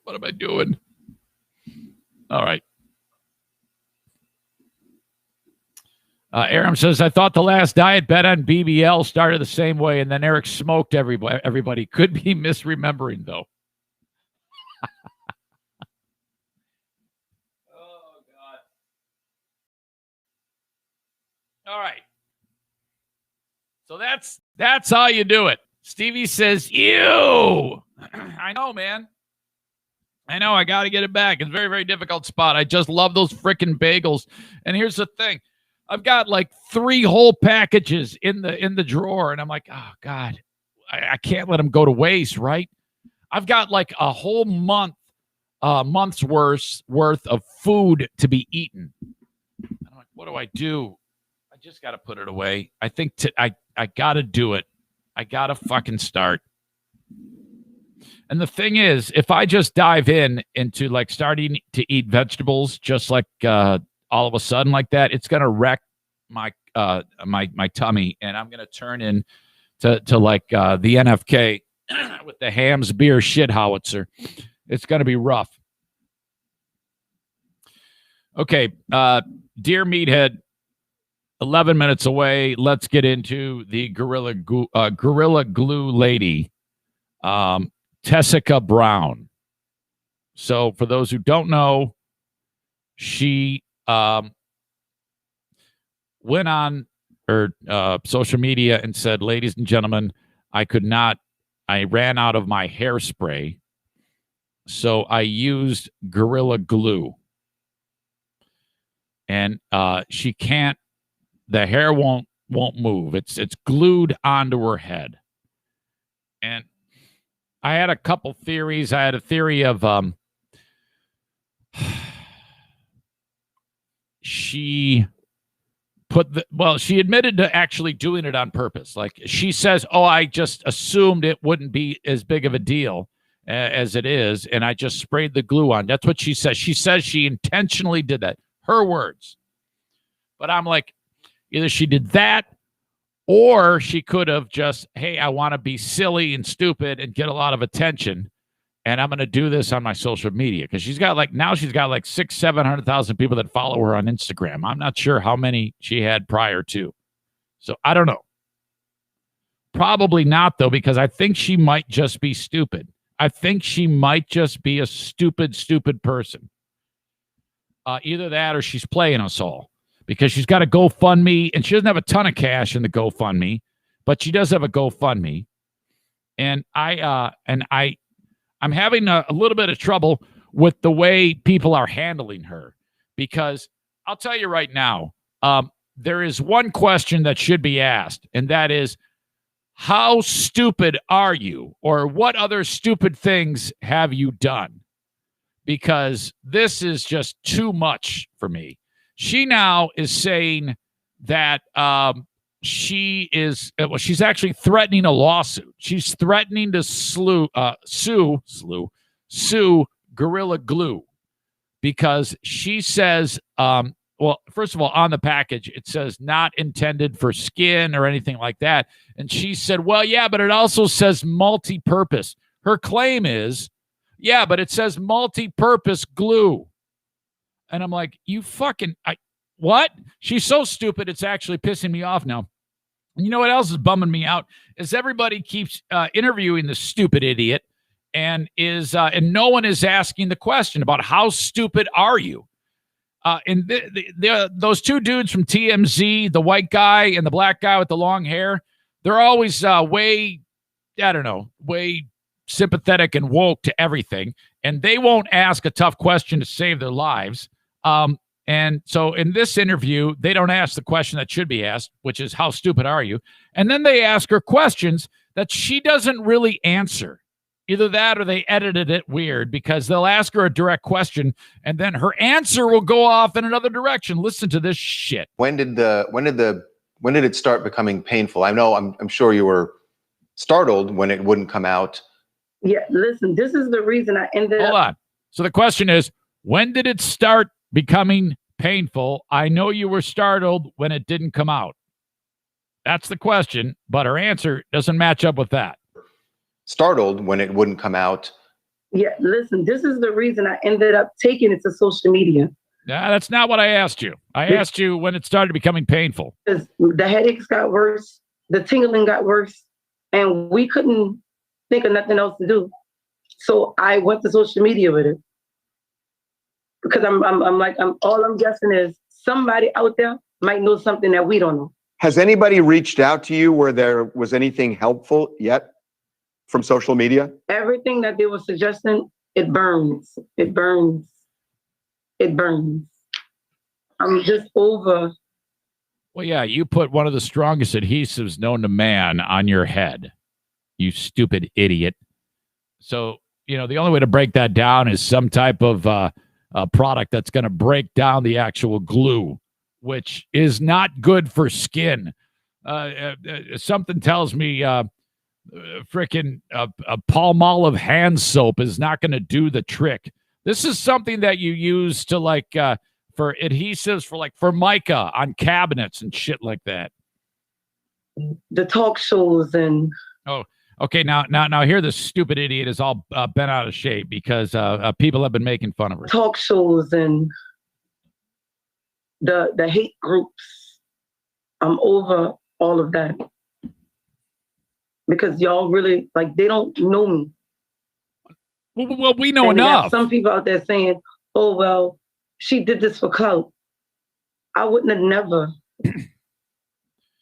What am I doing? All right. Aram says, I thought the last diet bet on BBL started the same way, and then Eric smoked everybody. Could be misremembering, though. Oh, God. All right. So that's how you do it. Stevie says, ew. I know, man. I know. I got to get it back. It's a very, very difficult spot. I just love those freaking bagels. And here's the thing. I've got like 3 whole packages in the drawer, and I'm like, oh God, I can't let them go to waste, right? I've got like a whole month's worth of food to be eaten. I'm like, what do I do? I just got to put it away. I think I got to do it. I got to fucking start. And the thing is, if I just dive into like starting to eat vegetables, just like all of a sudden like that, it's going to wreck my tummy, and I'm going to turn into like the NFK with the hams, beer, shit howitzer. It's going to be rough. Okay, dear Meathead, 11 minutes away. Let's get into the Gorilla Glue lady, Tessica Brown. So for those who don't know, she went on her social media and said, ladies and gentlemen, I ran out of my hairspray, so I used Gorilla Glue. And she can't, the hair won't move. It's glued onto her head. And I had a couple theories. I had a theory of she admitted to actually doing it on purpose. Like she says, I just assumed it wouldn't be as big of a deal as it is, and I just sprayed the glue on. That's what she says. She says she intentionally did that. Her words. But I'm like, either she did that, or she could have just, hey, I want to be silly and stupid and get a lot of attention, and I'm going to do this on my social media. Because she's got like 600,000-700,000 people that follow her on Instagram. I'm not sure how many she had prior to. So I don't know. Probably not, though, because I think she might just be stupid. I think she might just be a stupid person. Either that or she's playing us all, because she's got a GoFundMe, and she doesn't have a ton of cash in the GoFundMe, but she does have a GoFundMe. And I'm having a little bit of trouble with the way people are handling her, because I'll tell you right now, there is one question that should be asked, and that is, how stupid are you? Or what other stupid things have you done? Because this is just too much for me. She now is saying that she's actually threatening a lawsuit. She's threatening to sue Gorilla Glue, because she says, first of all, on the package, it says not intended for skin or anything like that. And she said, well, yeah, but it also says multi-purpose. Her claim is, yeah, but it says multi-purpose glue. And I'm like, what? She's so stupid, it's actually pissing me off now. And you know what else is bumming me out? Is everybody keeps interviewing this stupid idiot, and no one is asking the question about how stupid are you? And those two dudes from TMZ, the white guy and the black guy with the long hair, they're always way sympathetic and woke to everything, and they won't ask a tough question to save their lives. And so in this interview, they don't ask the question that should be asked, which is, how stupid are you? And then they ask her questions that she doesn't really answer. Either that or they edited it weird, because they'll ask her a direct question and then her answer will go off in another direction. Listen to this shit. When did it start becoming painful? I know I'm sure you were startled when it wouldn't come out. Yeah, listen, this is the reason I ended up. Hold on. So the question is, when did it start becoming painful? I know you were startled when it didn't come out. That's the question, but her answer doesn't match up with that. Startled when it wouldn't come out. Yeah, listen, this is the reason I ended up taking it to social media. Nah, that's not what I asked you. I asked you when it started becoming painful. Because the headaches got worse, the tingling got worse, and we couldn't think of nothing else to do. So I went to social media with it. Because all I'm guessing is somebody out there might know something that we don't know. Has anybody reached out to you where there was anything helpful yet from social media? Everything that they were suggesting, it burns. It burns. It burns. I'm just over. Well, yeah, you put one of the strongest adhesives known to man on your head, you stupid idiot. So, the only way to break that down is some type of a product that's going to break down the actual glue, which is not good for skin. Something tells me frickin' Palmolive hand soap is not going to do the trick. This is something that you use to for adhesives for Formica on cabinets and shit like that. The talk shows and. Oh, okay. Now here the stupid idiot is all bent out of shape because people have been making fun of her. Talk shows and the hate groups. I'm over all of that. Because y'all really, they don't know me. Well, we know enough. Some people out there saying, oh, well, she did this for clout. I wouldn't have never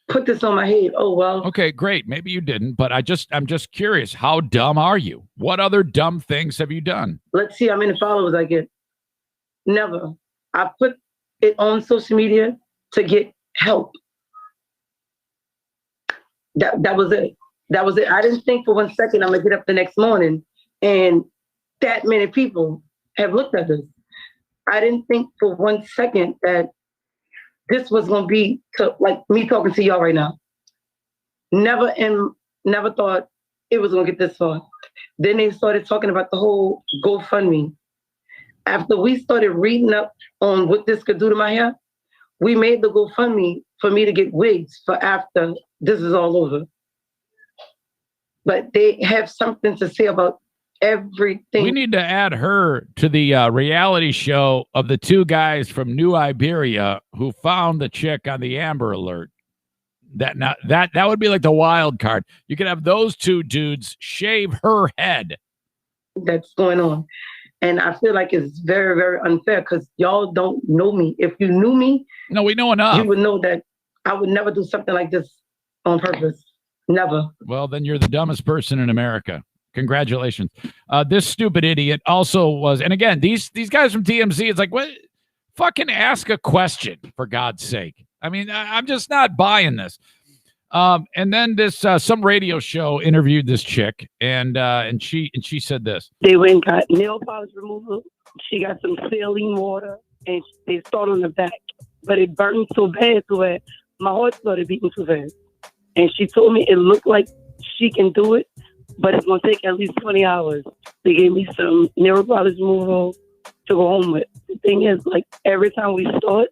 put this on my head. Oh, well. Okay, great. Maybe you didn't, but I'm just curious. How dumb are you? What other dumb things have you done? Let's see how many followers I get. Never. I put it on social media to get help. That was it. That was it. I didn't think for 1 second I'm going to get up the next morning and that many people have looked at this. I didn't think for 1 second that this was going to be like me talking to y'all right now. Never thought it was going to get this far. Then they started talking about the whole GoFundMe. After we started reading up on what this could do to my hair, we made the GoFundMe for me to get wigs for after this is all over. But they have something to say about everything. We need to add her to the reality show of the two guys from New Iberia who found the chick on the Amber Alert. That would be like the wild card. You could have those two dudes shave her head. That's going on. And I feel like it's very, very unfair because y'all don't know me. If you knew me, no, we know enough. You would know that I would never do something like this on purpose. Never. Well, then you're the dumbest person in America. Congratulations. This stupid idiot also was, and again, these guys from TMZ, it's like, what? Fucking ask a question, for God's sake. I mean, I'm just not buying this. And then this some radio show interviewed this chick, and she said this. They went and got nail polish removal. She got some saline water, and they started on the back, but it burned so bad to where my heart started beating too fast. And she told me it looked like she can do it, but it's going to take at least 20 hours. They gave me some nail polish removal to go home with. The thing is, every time we start,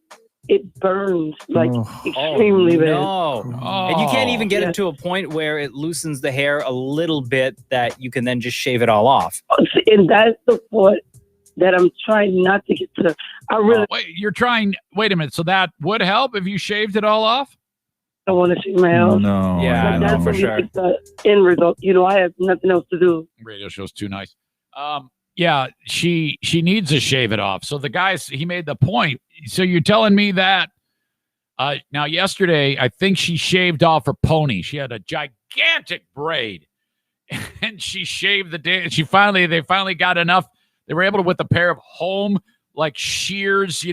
it burns extremely bad. No. And you can't even get it to a point where it loosens the hair a little bit that you can then just shave it all off. And that's the part that I'm trying not to get to. Wait a minute. So that would help if you shaved it all off? I want to shave my head. No. Yeah, that's for sure. The end result. I have nothing else to do. Radio show's too nice. Yeah, she needs to shave it off. So the guys, he made the point. So you're telling me that now yesterday, I think she shaved off her pony. She had a gigantic braid, and she shaved the day. They finally got enough. They were able to, with a pair of home shears,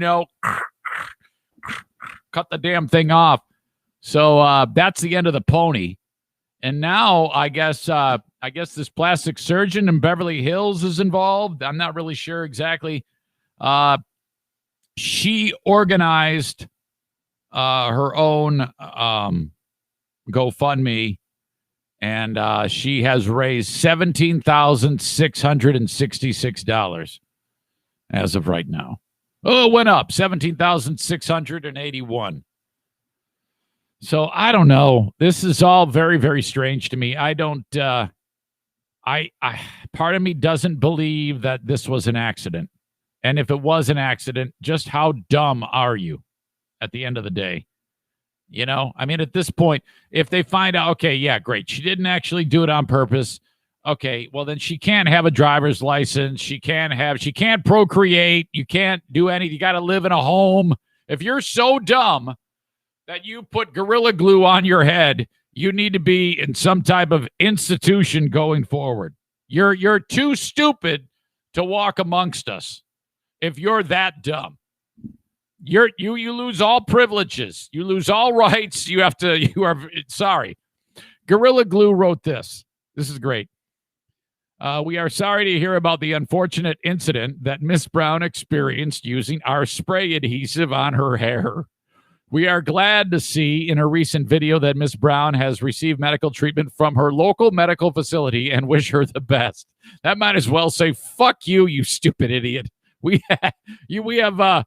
cut the damn thing off. So that's the end of the pony. And now I guess this plastic surgeon in Beverly Hills is involved. I'm not really sure exactly. She organized her own GoFundMe, and she has raised $17,666 as of right now. Oh, it went up 17,681. So I don't know. This is all very, very strange to me. I don't. I part of me doesn't believe that this was an accident. And if it was an accident, just how dumb are you at the end of the day? You know, I mean, at this point, if they find out, okay, yeah, great, she didn't actually do it on purpose. Okay, well, then she can't have a driver's license. She can't procreate. You can't do anything. You got to live in a home. If you're so dumb that you put Gorilla Glue on your head, you need to be in some type of institution going forward. You're too stupid to walk amongst us. If you're that dumb, you lose all privileges. You lose all rights. You are sorry. Gorilla Glue wrote this. This is great. We are sorry to hear about the unfortunate incident that Miss Brown experienced using our spray adhesive on her hair. We are glad to see in a recent video that Miss Brown has received medical treatment from her local medical facility and wish her the best. That might as well say, fuck you, you stupid idiot. We have no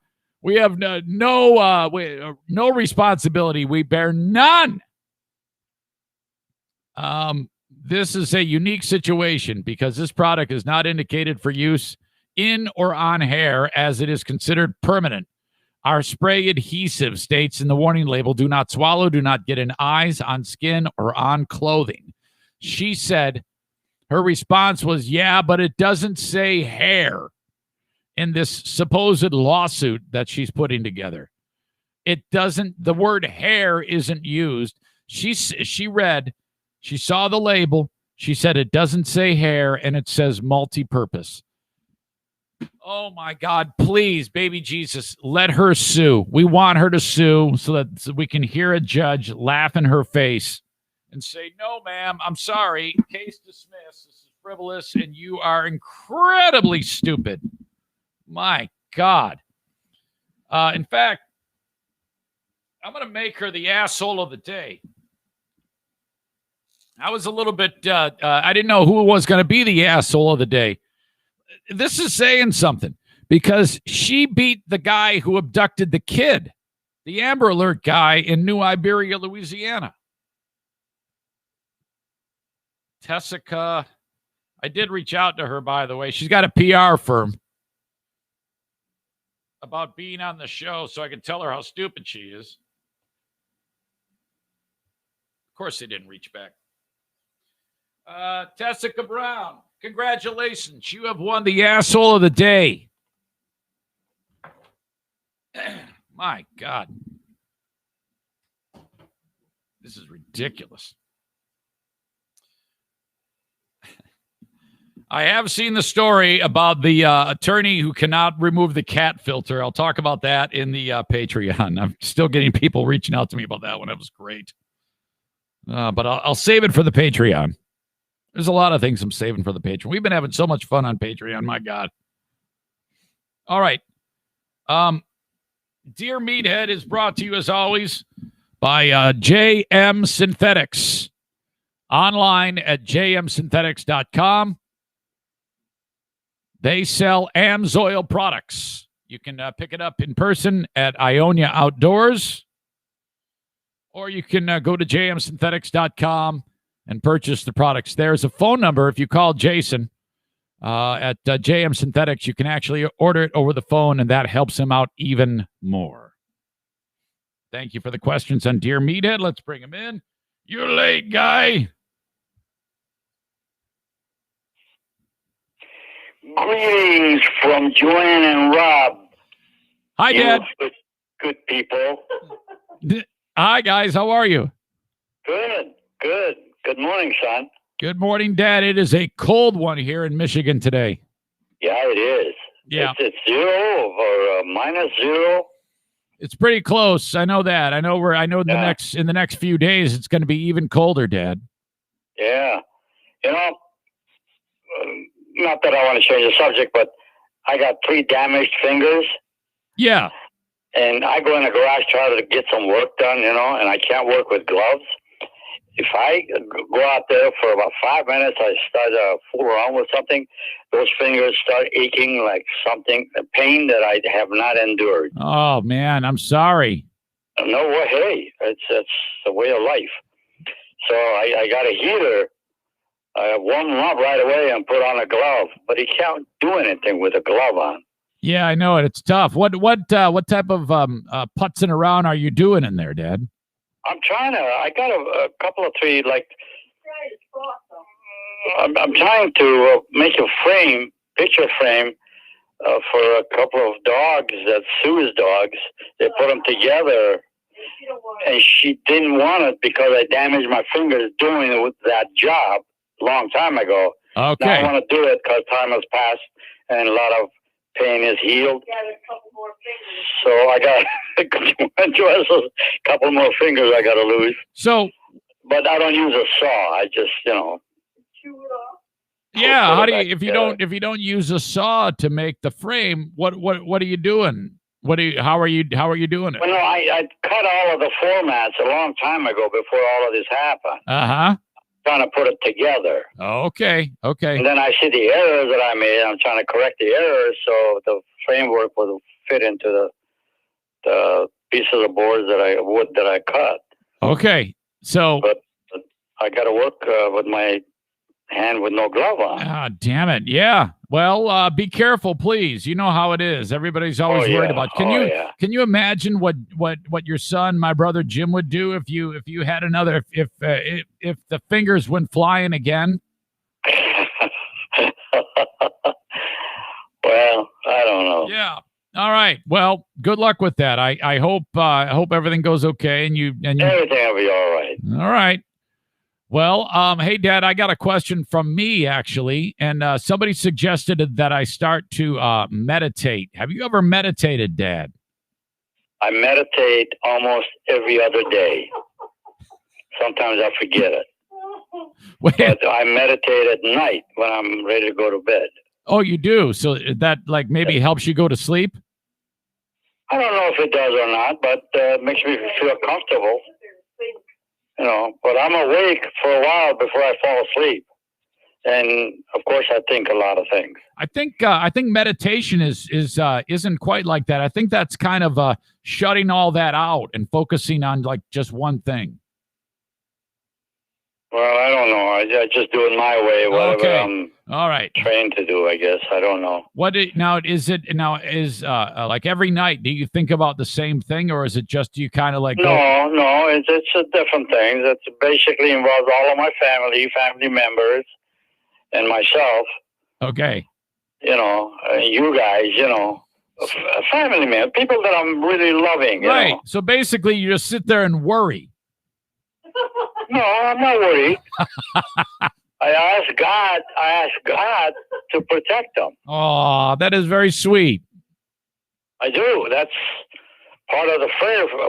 responsibility. We bear none. This is a unique situation because this product is not indicated for use in or on hair as it is considered permanent. Our spray adhesive states in the warning label, do not swallow, do not get in eyes, on skin, or on clothing. She said her response was, yeah, but it doesn't say hair in this supposed lawsuit that she's putting together. It doesn't, the word hair isn't used. She saw the label. She said it doesn't say hair and it says multi-purpose. Oh my God, please, baby Jesus, let her sue. We want her to sue so that we can hear a judge laugh in her face and say, no, ma'am, I'm sorry. Case dismissed. This is frivolous and you are incredibly stupid. My God. In fact, I'm going to make her the asshole of the day. I was a little bit, I didn't know who was going to be the asshole of the day. This is saying something because she beat the guy who abducted the kid, the Amber Alert guy in New Iberia, Louisiana. Tessica, I did reach out to her, by the way. She's got a PR firm about being on the show so I can tell her how stupid she is. Of course, they didn't reach back. Tessica Brown, congratulations. You have won the asshole of the day. My God. This is ridiculous. I have seen the story about the attorney who cannot remove the cat filter. I'll talk about that in the Patreon. I'm still getting people reaching out to me about that one. That was great. But I'll save it for the Patreon. There's a lot of things I'm saving for the Patreon. We've been having so much fun on Patreon. My God. All right. Dear Meathead is brought to you, as always, by JM Synthetics. Online at jmsynthetics.com. They sell AMSOIL products. You can pick it up in person at Ionia Outdoors. Or you can go to jmsynthetics.com and purchase the products. There's a phone number. If you call Jason at JM Synthetics, you can actually order it over the phone, and that helps him out even more. Thank you for the questions on Dear Meathead. Let's bring him in. You're late, guy. Greetings from Joanne and Rob. Hi, Dad. Good people. Hi, guys. How are you? Good. Good morning, son. Good morning, Dad. It is a cold one here in Michigan today. Yeah, it is. Yeah. It's 0 or minus 0. It's pretty close. I know that. I know in the next few days it's going to be even colder, Dad. Yeah. You know, not that I want to change the subject, but I got 3 damaged fingers. Yeah. And I go in the garage try to get some work done, you know, and I can't work with gloves. if I go out there for about 5 minutes, I start to fool around with something, those fingers start aching like something, a pain that I have not endured. Oh, man, I'm sorry. No way. Hey, it's the way of life. So I got a heater. I warm them up right away and put on a glove, but you can't do anything with a glove on. Yeah, I know it. It's tough. What type of putzing around are you doing in there, Dad? I'm trying to. I got a couple of three. Like I'm trying to make a frame, picture frame, for a couple of dogs that Sue's dogs. They put them together, and she didn't want it because I damaged my fingers doing it with that job a long time ago. Okay. Now I want to do it because time has passed and a lot of pain is healed. So I got a couple more fingers I got to lose. So, but I don't use a saw. I just, yeah. How do you if you don't use a saw to make the frame? What are you doing? How are you doing it? Well, no, I cut all of the formats a long time ago before all of this happened. Uh-huh. Trying to put it together. Okay. And then I see the errors that I made. I'm trying to correct the errors so the framework will fit into the pieces of wood that I cut. Okay. So, but I got to work with my hand with no glove on. Ah, damn it. Yeah. Well, be careful, please. You know how it is. Everybody's always worried about. Can you imagine what your son, my brother Jim, would do if you had another if the fingers went flying again? Well, I don't know. Yeah. All right. Well, good luck with that. I hope everything goes okay and you everything will be all right. All right. Well, hey, Dad, I got a question from me, actually, and somebody suggested that I start to meditate. Have you ever meditated, Dad? I meditate almost every other day. Sometimes I forget it. But I meditate at night when I'm ready to go to bed. Oh, you do? So that maybe helps you go to sleep? I don't know if it does or not, but it makes me feel comfortable. But I'm awake for a while before I fall asleep. And of course I think a lot of things. I think meditation isn't quite like that. I think that's kind of shutting all that out and focusing on just one thing. Well, I don't know. I just do it my way, whatever I'm all right trained to do, I guess. I don't know. Is every night, do you think about the same thing, or is it just you kind of No, it's a different thing. It basically involves all of my family members, and myself. Okay. You guys, family members, people that I'm really loving. Right. So basically, you just sit there and worry. No, I'm not worried. I ask God to protect them. Oh, that is very sweet. I do. That's part of the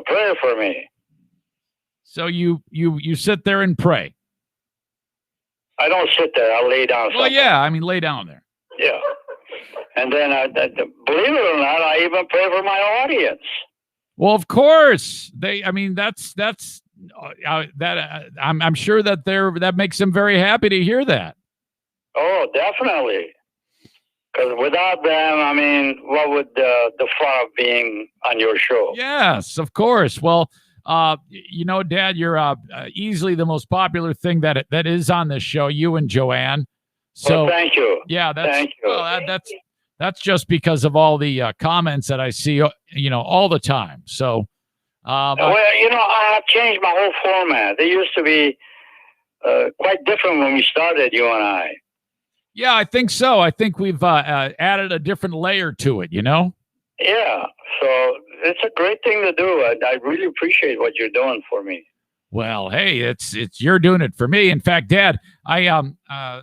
prayer for me. So you sit there and pray. I don't sit there. I lay down. Well, yeah. I mean, lay down there. Yeah. And then, believe it or not, I even pray for my audience. Well, of course. I'm sure that makes them very happy to hear that. Oh, definitely. Because without them, what would the fun of being on your show? Yes, of course. Well, Dad, you're easily the most popular thing that is on this show. You and Joanne. So thank you. Yeah, thank you. Well, that's just because of all the comments that I see, all the time. So. I have changed my whole format. It used to be quite different when we started, you and I. Yeah, I think so. I think we've added a different layer to it, Yeah. So it's a great thing to do. I really appreciate what you're doing for me. Well, hey, it's you're doing it for me. In fact, Dad, I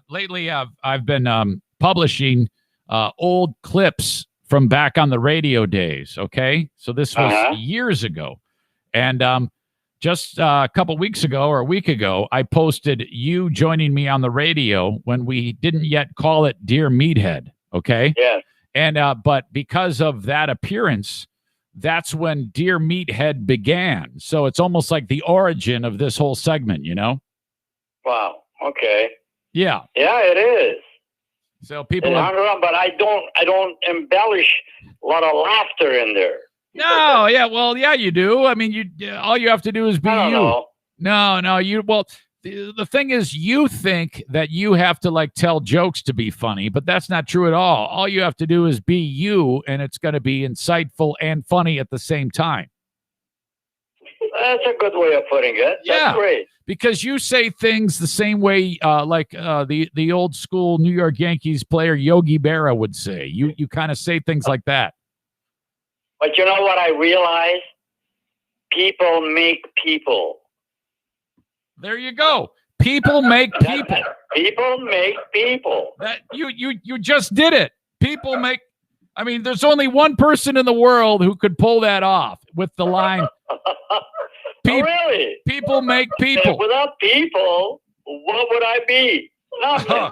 lately I've been publishing old clips from back on the radio days. Okay, so this was years ago. And just a couple weeks ago or a week ago, I posted you joining me on the radio when we didn't yet call it Dear Meathead. Okay. Yeah. And but because of that appearance, that's when Dear Meathead began. So it's almost like the origin of this whole segment, Wow. Okay. Yeah. Yeah, it is. So people It's underground, but I don't embellish a lot of laughter in there. No, yeah, well, yeah, you do. I mean, all you have to do is be I don't you. know. No, you. Well, the thing is, you think that you have to like tell jokes to be funny, but that's not true at all. All you have to do is be you, and it's going to be insightful and funny at the same time. That's a good way of putting it. Yeah. That's great. Because you say things the same way, like the old school New York Yankees player Yogi Berra would say. You kind of say things like that. But you know what I realize? People make people. There you go. People make people. People make people. That you just did it. People make. I mean, there's only one person in the world who could pull that off with the line. Really? People make people. Without people, what would I be? Nothing.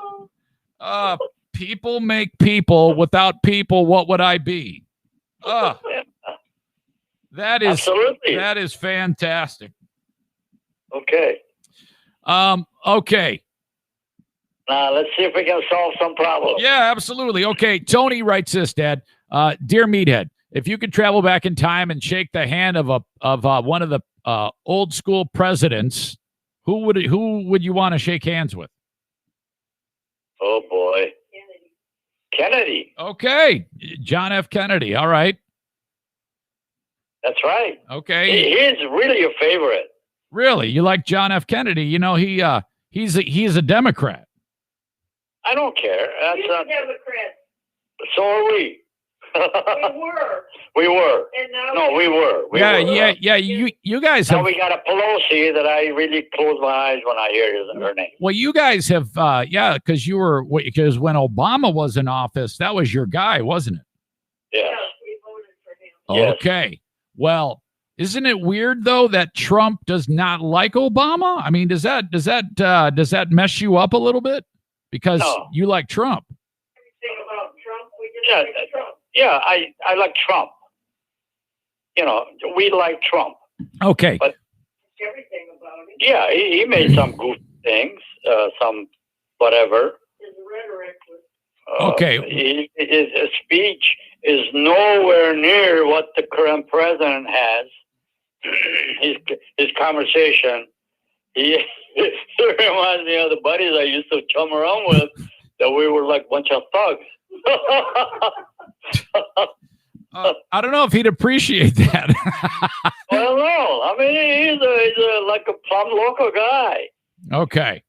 People make people. Without people, what would I be? That is absolutely. That is fantastic. Okay. Okay. Now let's see if we can solve some problems. Yeah, absolutely. Okay. Tony writes this, Dad. Dear Meathead, if you could travel back in time and shake the hand of one of the old school presidents, who would you want to shake hands with? Oh boy. Kennedy. Okay. John F. Kennedy. All right. That's right. Okay. He's really your favorite. Really? You like John F. Kennedy? You know, he's a Democrat. I don't care. That's not Democrat. So are we. We were. And now no, we were. Yeah. You guys have. Now we got a Pelosi that I really close my eyes when I hear her name. Well, you guys have, because when Obama was in office, that was your guy, wasn't it? Yes. We voted for him. Okay. Yes. Well, isn't it weird though that Trump does not like Obama? I mean, does that mess you up a little bit because you like Trump? Everything about Trump, we just like Trump. Yeah, I like Trump. You know, we like Trump. Okay. But everything about it. Yeah, he made some goofy things, some whatever. His rhetoric was. Okay. His speech is nowhere near what the current president has. His conversation, he reminds me of the buddies I used to chum around with, that we were like a bunch of thugs. I don't know if he'd appreciate that. Well, no. I mean, he's like a plumb local guy. Okay.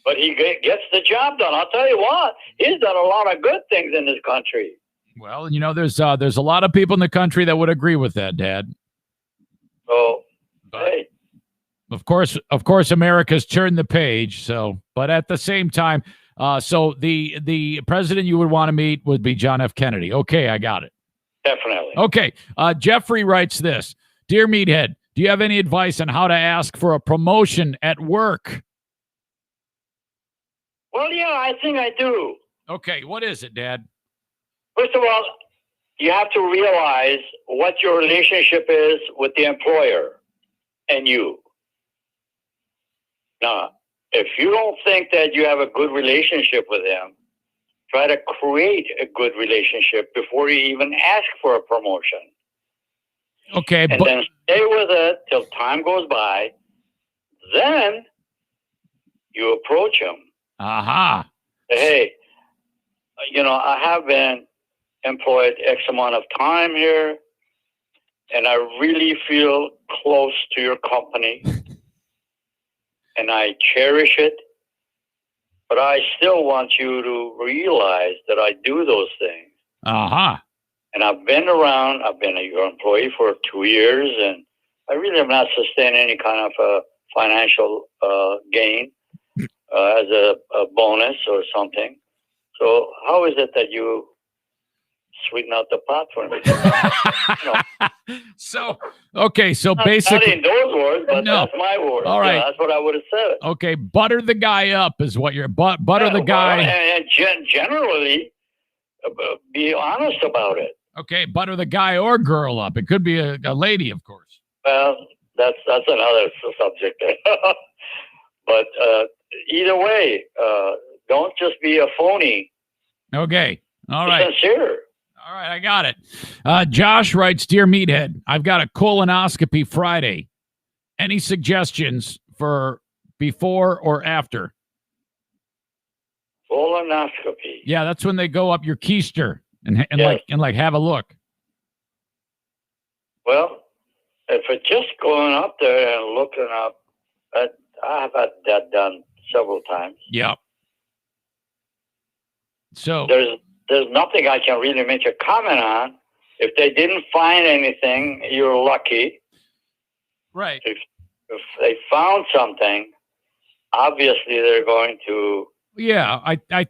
But he gets the job done. I'll tell you what, he's done a lot of good things in this country. Well, you know, there's a lot of people in the country that would agree with that, Dad. So, hey. Of course, America's turned the page. So, but at the same time, so the president you would want to meet would be John F. Kennedy. Okay, I got it. Definitely. Okay. Jeffrey writes this. Dear Meathead, do you have any advice on how to ask for a promotion at work? Well, yeah, I think I do. Okay, what is it, Dad? First of all, you have to realize what your relationship is with the employer and you. Now, if you don't think that you have a good relationship with them, try to create a good relationship before you even ask for a promotion. Okay. And then stay with it till time goes by. Then you approach them. Aha. Hey, you know, I have been employed X amount of time here, and I really feel close to your company, and I cherish it. But I still want you to realize that I do those things. Uh-huh. And I've been around. I've been your employee for 2 years, and I really have not sustained any kind of financial gain as a bonus or something. So how is it that you sweeten out the pot for me? So, okay, so not basically... in those words, but no. that's my word. All right. Yeah, that's what I would have said. Okay, butter the guy up is what you're... butter the guy... And generally, be honest about it. Okay, butter the guy or girl up. It could be a lady, of course. Well, that's another subject. But either way, don't just be a phony. Okay. All Be right. sincere. All right, I got it. Josh writes, Dear Meathead, I've got a colonoscopy Friday. Any suggestions for before or after? Colonoscopy. Yeah, that's when they go up your keister and Yes. like have a look. Well, if it's just going up there and looking up, I have had that done several times. Yeah. So There's nothing I can really make a comment on. If they didn't find anything, you're lucky. right. If they found something, obviously they're going to. Yeah, I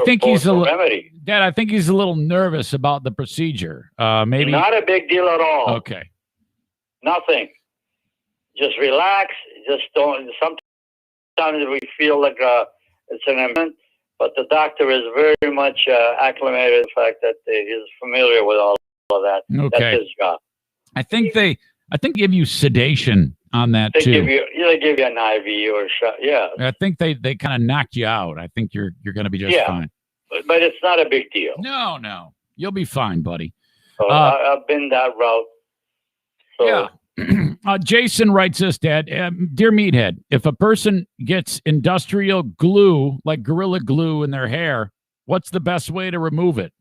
think he's remedy. Dad, I think he's a little nervous about the procedure. Maybe Not a big deal at all. Okay. Nothing. Just relax. Just don't. Sometimes we feel like it's an amendment, but the doctor is very much acclimated to the fact that he's familiar with all of that. Okay. That's his job. I think they give you sedation on that They too. give you an IV or a shot. Yeah. I think they kind of knocked you out. I think you're going to be just fine. But it's not a big deal. No. You'll be fine, buddy. So I've been that route. So, yeah. Jason writes this, Dad. Dear Meathead, if a person gets industrial glue, like Gorilla Glue, in their hair, what's the best way to remove it?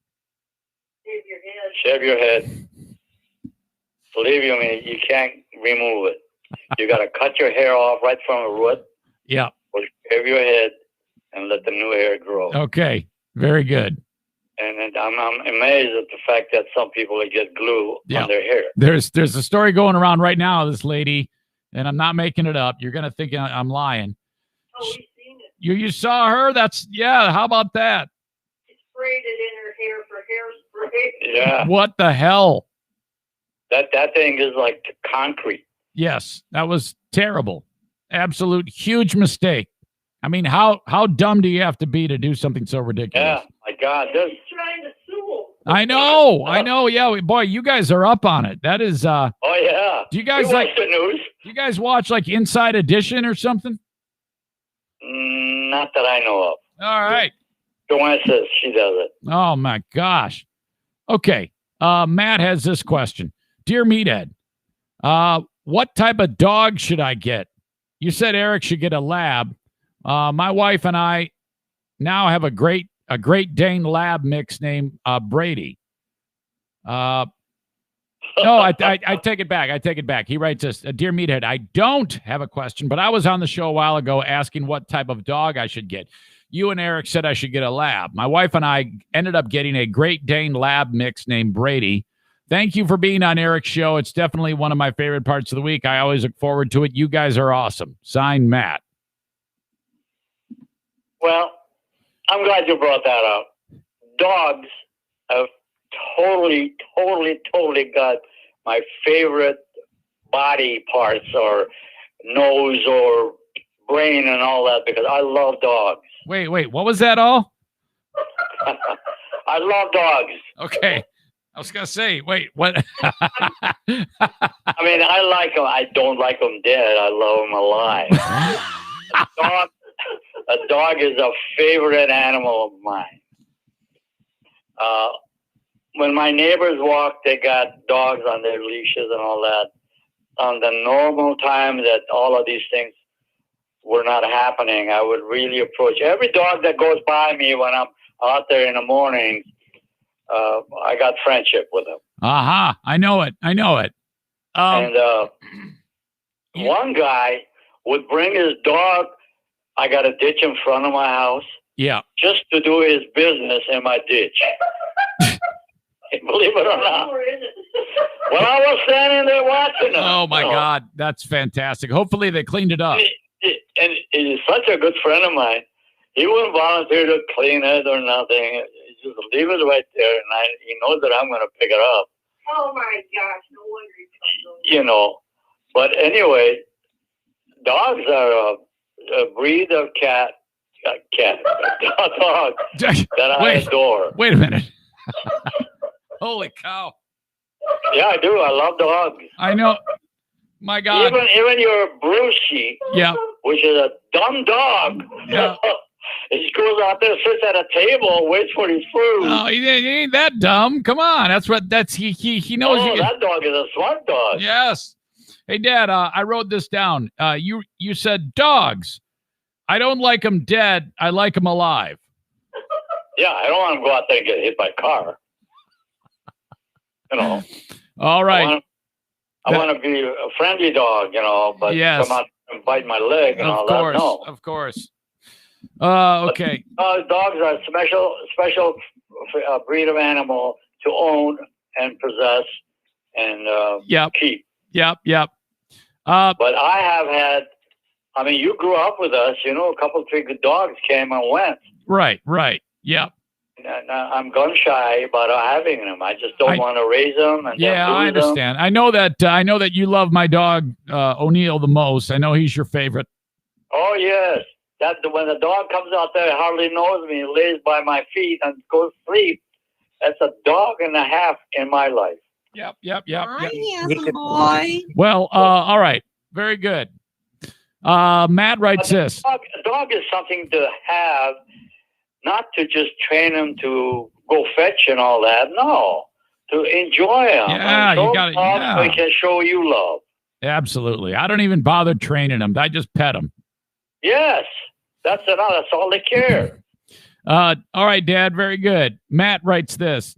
Shave your head. Believe you me, you can't remove it. You got to cut your hair off right from the root. Yeah. Or shave your head and let the new hair grow. Okay. Very good. And I'm amazed at the fact that some people get glue on their hair. There's a story going around right now. This lady, and I'm not making it up. You're gonna think I'm lying. Oh, we've seen it. You saw her? How about that? It's braided in her hair for hairspray. Yeah. What the hell? That thing is like concrete. Yes, that was terrible. Absolute huge mistake. I mean, how dumb do you have to be to do something so ridiculous? Yeah, my God. He's trying to sue him. I know. Yeah, boy, you guys are up on it. That is. Oh yeah. Do you guys watch the news? Do you guys watch like Inside Edition or something? Not that I know of. All right. Joanne says she does it. Oh my gosh. Okay. Matt has this question. Dear Meathead, what type of dog should I get? You said Eric should get a lab. My wife and I now have a Great Dane lab mix named Brady. No, I take it back. I take it back. He writes this, Dear Meathead, I don't have a question, but I was on the show a while ago asking what type of dog I should get. You and Eric said I should get a lab. My wife and I ended up getting a Great Dane lab mix named Brady. Thank you for being on Eric's show. It's definitely one of my favorite parts of the week. I always look forward to it. You guys are awesome. Signed, Matt. Well, I'm glad you brought that up. Dogs have totally got my favorite body parts, or nose or brain and all that, because I love dogs. Wait, what was that all? I love dogs. Okay. I was going to say, wait, what? I mean, I like them. I don't like them dead. I love them alive. A dog is a favorite animal of mine. When my neighbors walk, they got dogs on their leashes and all that. On the normal time that all of these things were not happening, I would really approach every dog that goes by me when I'm out there in the morning. I got friendship with them. Aha, I know it. And one guy would bring his dog. I got a ditch in front of my house. Yeah. Just to do his business in my ditch. Believe it or not. Well, I was standing there watching him. Oh, my God. That's fantastic. Hopefully they cleaned it up. And he's such a good friend of mine. He wouldn't volunteer to clean it or nothing. He just leave it right there, and he knows that I'm going to pick it up. Oh, my gosh. No wonder he comes over. But anyway, dogs are a breed of dog that I adore. Wait a minute. Holy cow. Yeah, I do. I love dogs. I know. My God. Even your Brucey. Yeah. which is a dumb dog. Yeah. He goes out there, sits at a table, waits for his food. No, he ain't that dumb. Come on, he knows. Oh, that dog is a smart dog. Yes. Hey, Dad, I wrote this down. You said dogs. I don't like them dead. I like them alive. Yeah, I don't want him to go out there and get hit by a car. You know. All right. I want to be a friendly dog, but yes. come out and bite my leg and all that. No. Of course. Okay. Dogs are a special breed of animal to own and possess and keep. Yep. But I have had, you grew up with us, a couple, 3 good dogs came and went. Right. Yep. I'm gun shy about having them. I just don't want to raise them. And I understand. I know that you love my dog O'Neill the most. I know he's your favorite. Oh yes, when the dog comes out there, hardly knows me, lays by my feet and goes to sleep. That's a dog and a half in my life. Yep. Boy. Well, all right, very good. Matt writes this. A dog is something to have. Not to just train them to go fetch and all that. No, to enjoy them. Yeah, you got it. So they can show you love. Absolutely. I don't even bother training them. I just pet them. Yes, that's enough. That's all they care. All right, Dad. Very good. Matt writes this.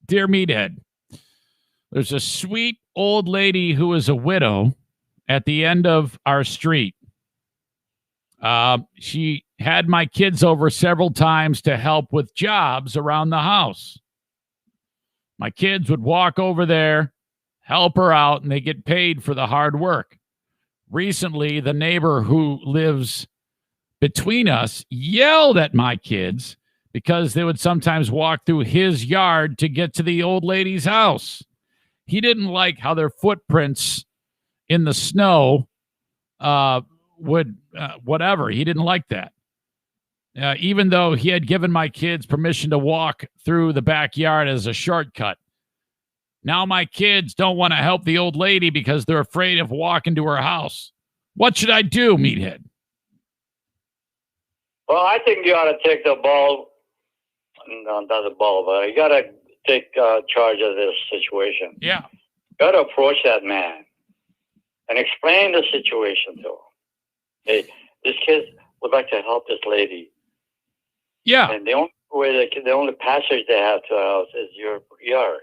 Dear Meathead, there's a sweet old lady who is a widow at the end of our street. She had my kids over several times to help with jobs around the house. My kids would walk over there, help her out, and they get paid for the hard work. Recently, the neighbor who lives between us yelled at my kids because they would sometimes walk through his yard to get to the old lady's house. He didn't like how their footprints in the snow whatever. He didn't like that. Even though he had given my kids permission to walk through the backyard as a shortcut. Now my kids don't want to help the old lady because they're afraid of walking to her house. What should I do, Meathead? Well, I think you ought to take the ball. No, not the ball, but you got to take charge of this situation. Yeah. You got to approach that man and explain the situation to him. Hey, this kid would like to help this lady. Yeah. And the only passage they have to our house is your yard.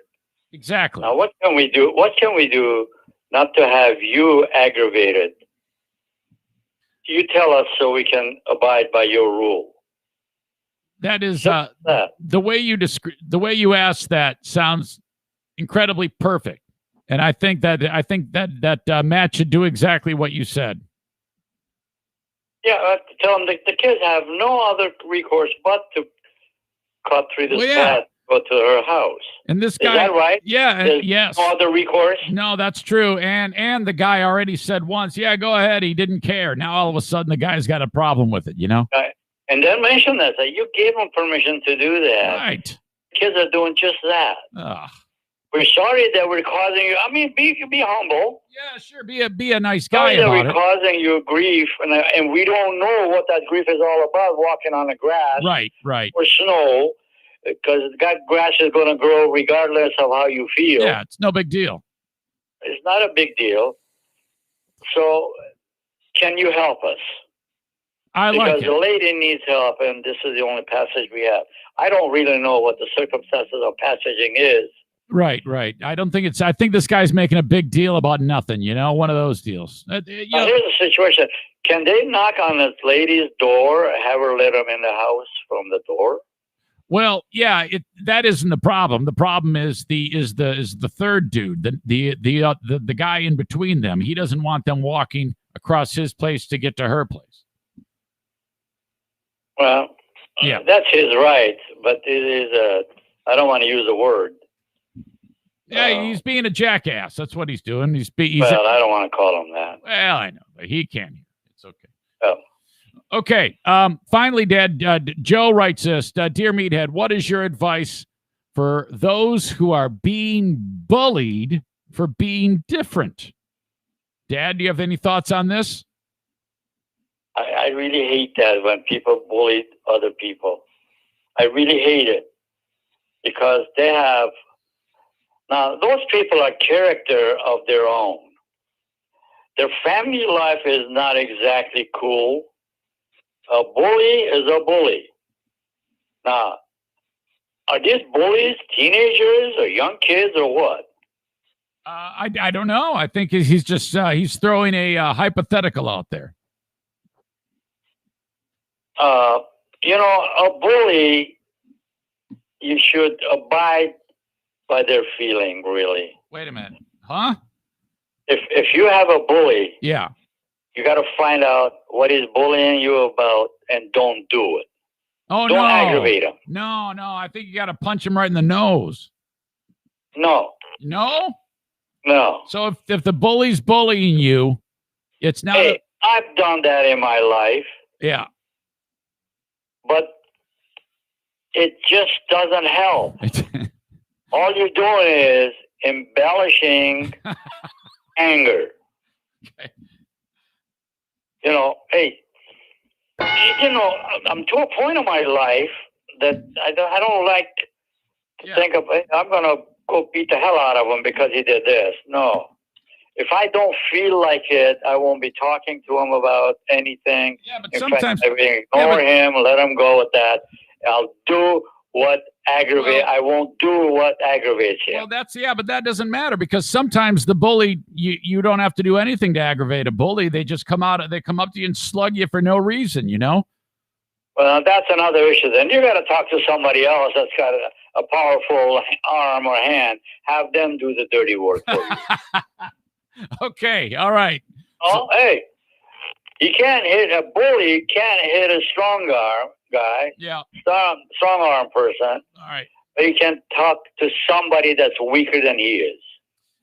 Exactly. Now, what can we do? What can we do not to have you aggravated? You tell us so we can abide by your rule. That is the way you ask that sounds incredibly perfect, and I think that Matt should do exactly what you said. Yeah, tell them the kids have no other recourse but to cut through this path, go to her house. And this guy, is that right? Yeah, yes. No other recourse. No, that's true. And the guy already said once, yeah, go ahead. He didn't care. Now all of a sudden the guy's got a problem with it. Right. And then mention that you gave him permission to do that. Right. Kids are doing just that. Ugh. We're sorry that we're causing you. Be humble. Yeah, sure. Be a nice guy sorry that about we're it. causing you grief, and we don't know what that grief is all about. Walking on the grass, right, or snow, because that grass is going to grow regardless of how you feel. Yeah, it's no big deal. It's not a big deal. So, can you help us? Because the lady needs help, and this is the only passage we have. I don't really know what the circumstances of passaging is. Right. I think this guy's making a big deal about nothing, one of those deals. Here's the situation. Can they knock on this lady's door, have her let them in the house from the door? Well, yeah, that isn't the problem. The problem is the third dude, the guy in between them. He doesn't want them walking across his place to get to her place. Well, yeah, that's his right, but it is I don't want to use the word. Yeah, he's being a jackass. That's what he's doing. He's well, I don't want to call him that. Well, I know, but he can. It's okay. Oh. Okay. Finally, Dad, Joe writes this. Dear Meathead, what is your advice for those who are being bullied for being different? Dad, do you have any thoughts on this? I really hate that when people bully other people. I really hate it because they have, now those people are character of their own. Their family life is not exactly cool. A bully is a bully. Now, are these bullies teenagers or young kids or what? I don't know. I think he's just he's throwing a hypothetical out there. A bully, you should abide by their feeling, really. Wait a minute. Huh? If you have a bully, yeah, you got to find out what he's bullying you about and don't do it. Oh, don't no. aggravate him. No, I think you got to punch him right in the nose. No. No? No. So if the bully's bullying you, it's not. Hey, I've done that in my life. Yeah. But it just doesn't help. All you're doing is embellishing anger. Okay. Hey, I'm to a point in my life that I don't like to think of, I'm going to go beat the hell out of him because he did this. No. If I don't feel like it, I won't be talking to him about anything. Yeah, but in sometimes fact, I ignore him, let him go with that. I'll do what aggravates. I won't do what aggravates him. Well, but that doesn't matter because sometimes the bully, you don't have to do anything to aggravate a bully. They just come up to you and slug you for no reason, Well, that's another issue. Then you got to talk to somebody else that's got a powerful arm or hand. Have them do the dirty work for you. Okay, all right. Oh, hey, a bully can't hit a strong arm guy. Yeah. Strong arm person. All right. But he can talk to somebody that's weaker than he is.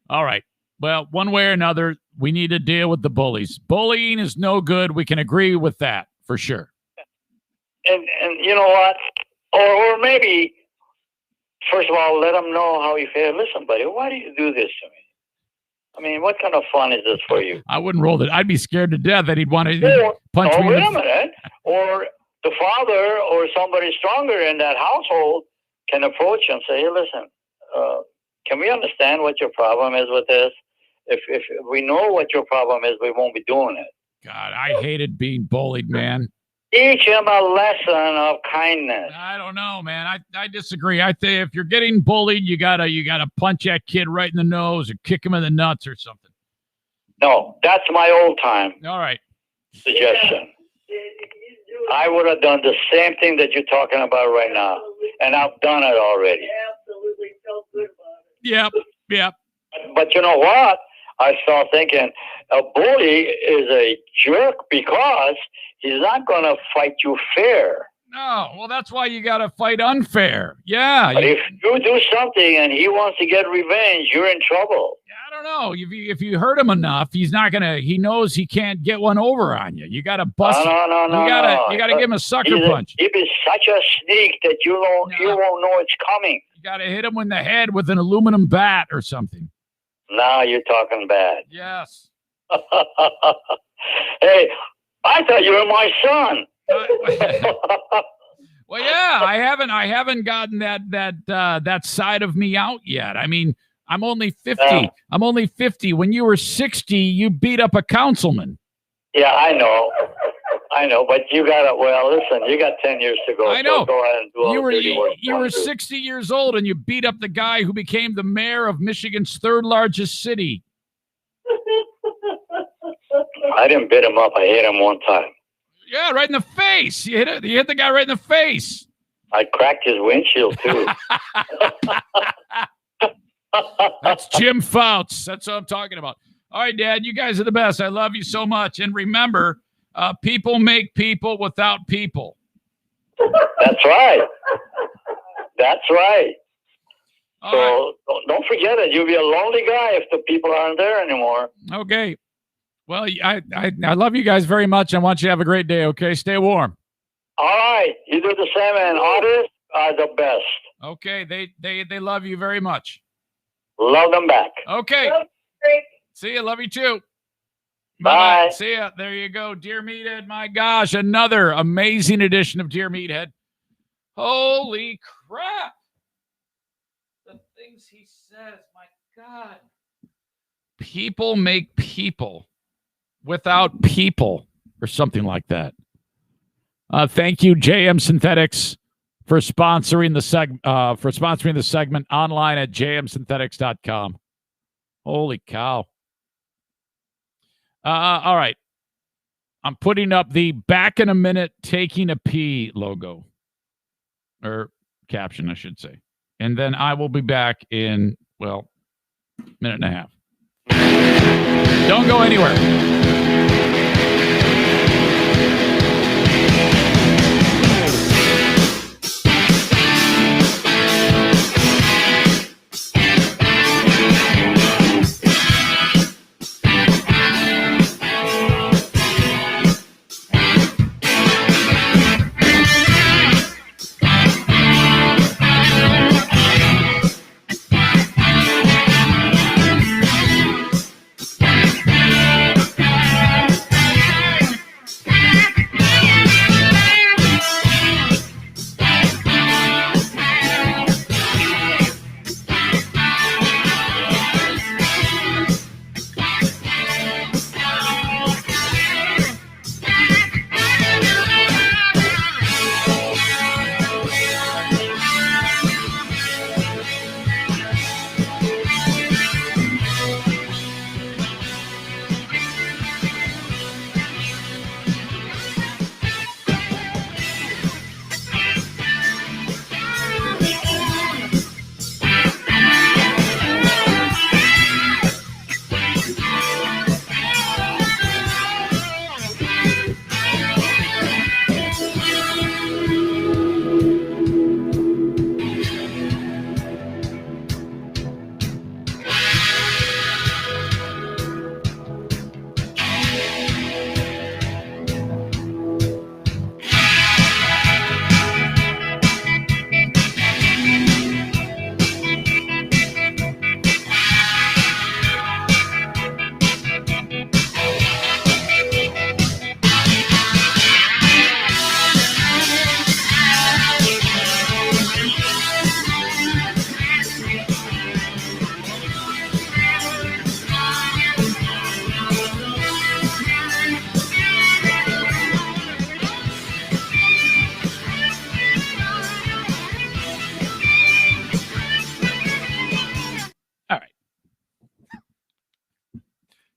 All right. Well, one way or another, we need to deal with the bullies. Bullying is no good. We can agree with that for sure. And you know what? Or maybe, first of all, let them know how you feel. Listen, buddy, why do you do this to me? I mean, what kind of fun is this for you? I wouldn't roll it. I'd be scared to death that he'd want to punch me. Wait a minute. Or the father or somebody stronger in that household can approach you and say, hey, listen, can we understand what your problem is with this? If we know what your problem is, we won't be doing it. God, I hated being bullied, man. Teach him a lesson of kindness. I don't know, man. I disagree. I think if you're getting bullied, you gotta punch that kid right in the nose or kick him in the nuts or something. No, that's my old time. All right. Suggestion. I would have done the same thing that you're talking about right now, and I've done it already. Absolutely felt good about it. Yep. But you know what? I start thinking a bully is a jerk because he's not going to fight you fair. No, well, that's why you got to fight unfair. Yeah. But if you do something and he wants to get revenge, you're in trouble. I don't know. If you hurt him enough, he knows he can't get one over on you. You got to bust. No. You got to give him a sucker punch. He is such a sneak that you won't know it's coming. You got to hit him in the head with an aluminum bat or something. Now you're talking bad. Yes. Hey, I thought you were my son. Well, yeah, I haven't gotten that side of me out yet. I mean, I'm only 50. I'm only 50. When you were 60, you beat up a councilman. Yeah, I know, but you got 10 years to go. I know. So go ahead and do all the dirty work. You were 60 years old and you beat up the guy who became the mayor of Michigan's third largest city. I didn't beat him up. I hit him one time. Yeah, right in the face. You hit the guy right in the face. I cracked his windshield too. That's Jim Fouts. That's what I'm talking about. All right, Dad, you guys are the best. I love you so much. And remember, people make people without people. That's right. All so don't forget it. You'll be a lonely guy if the people aren't there anymore. Okay. Well, I love you guys very much. I want you to have a great day, okay? Stay warm. All right. You do the same, and artists are the best. Okay. They love you very much. Love them back. Okay. See you. Love you too. Bye. See ya. There you go. Dear Meathead, my gosh, another amazing edition of Dear Meathead. Holy crap. The things he says, my God. People make people without people, or something like that. Thank you, JM Synthetics, for sponsoring the segment online at jmsynthetics.com. Holy cow. All right. I'm putting up the back in a minute taking a pee logo. Or caption, I should say. And then I will be back in, well, minute and a half. Don't go anywhere.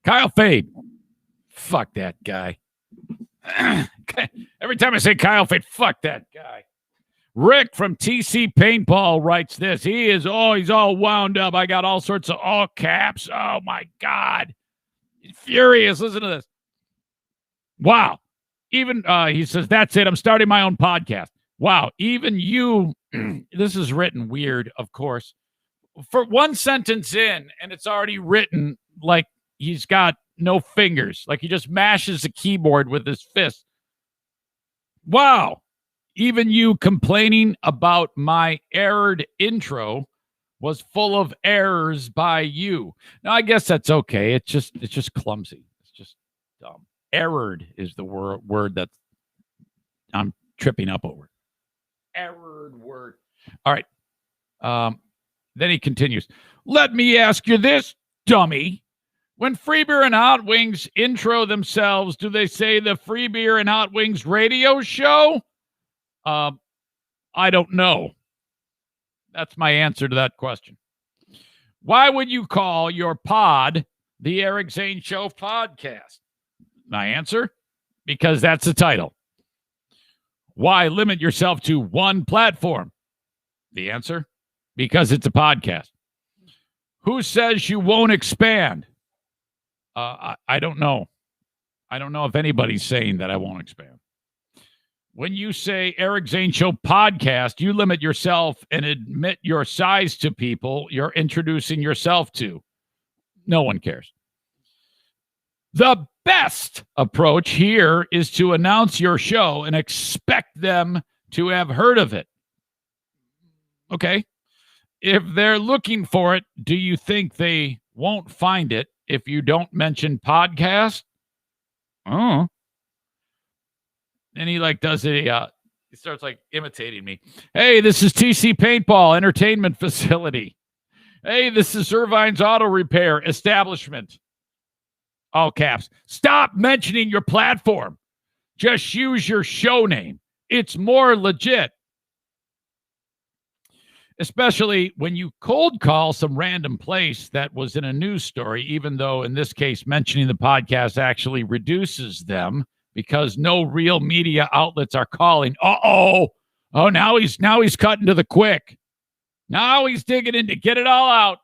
Kyle Fade. Fuck that guy. Every time I say Kyle Fade, fuck that guy. Rick from TC Paintball writes this. He's all wound up. I got all sorts of all caps. Oh, my God. He's furious. Listen to this. Wow. Even, he says, that's it. I'm starting my own podcast. Wow. Even you, this is written weird, of course. For one sentence in, and it's already written like he's got no fingers. Like he just mashes the keyboard with his fist. Wow. Even you complaining about my errored intro was full of errors by you. Now, I guess that's okay. It's just clumsy. It's just dumb. Errored is the word that I'm tripping up over. Errored word. All right. Then he continues. Let me ask you this, dummy. When Free Beer and Hot Wings intro themselves, do they say the Free Beer and Hot Wings radio show? I don't know. That's my answer to that question. Why would you call your pod the Eric Zane Show podcast? My answer? Because that's the title. Why limit yourself to one platform? The answer? Because it's a podcast. Who says you won't expand? I don't know. I don't know if anybody's saying that I won't expand. When you say Eric Zane Show podcast, you limit yourself and admit your size to people you're introducing yourself to. No one cares. The best approach here is to announce your show and expect them to have heard of it. Okay. If they're looking for it, do you think they won't find it if you don't mention podcast? Oh. And he like does he starts like imitating me. Hey, this is TC Paintball Entertainment Facility. Hey, this is Irvine's Auto Repair Establishment. All caps. Stop mentioning your platform. Just use your show name. It's more legit. Especially when you cold call some random place that was in a news story, even though in this case mentioning the podcast actually reduces them because no real media outlets are calling. Oh, now he's cutting to the quick. Now he's digging into get it all out.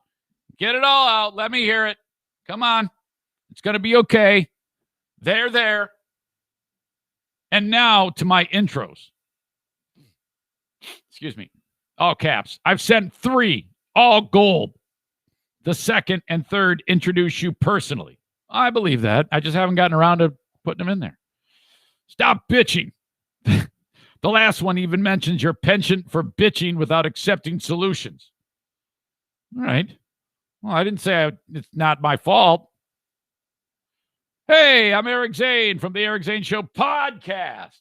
Get it all out. Let me hear it. Come on. It's going to be okay. There. And now to my intros. Excuse me. All caps. I've sent 3, all gold. The second and third introduce you personally. I believe that. I just haven't gotten around to putting them in there. Stop bitching. The last one even mentions your penchant for bitching without accepting solutions. All right. Well, I didn't say it's not my fault. Hey, I'm Eric Zane from the Eric Zane Show podcast,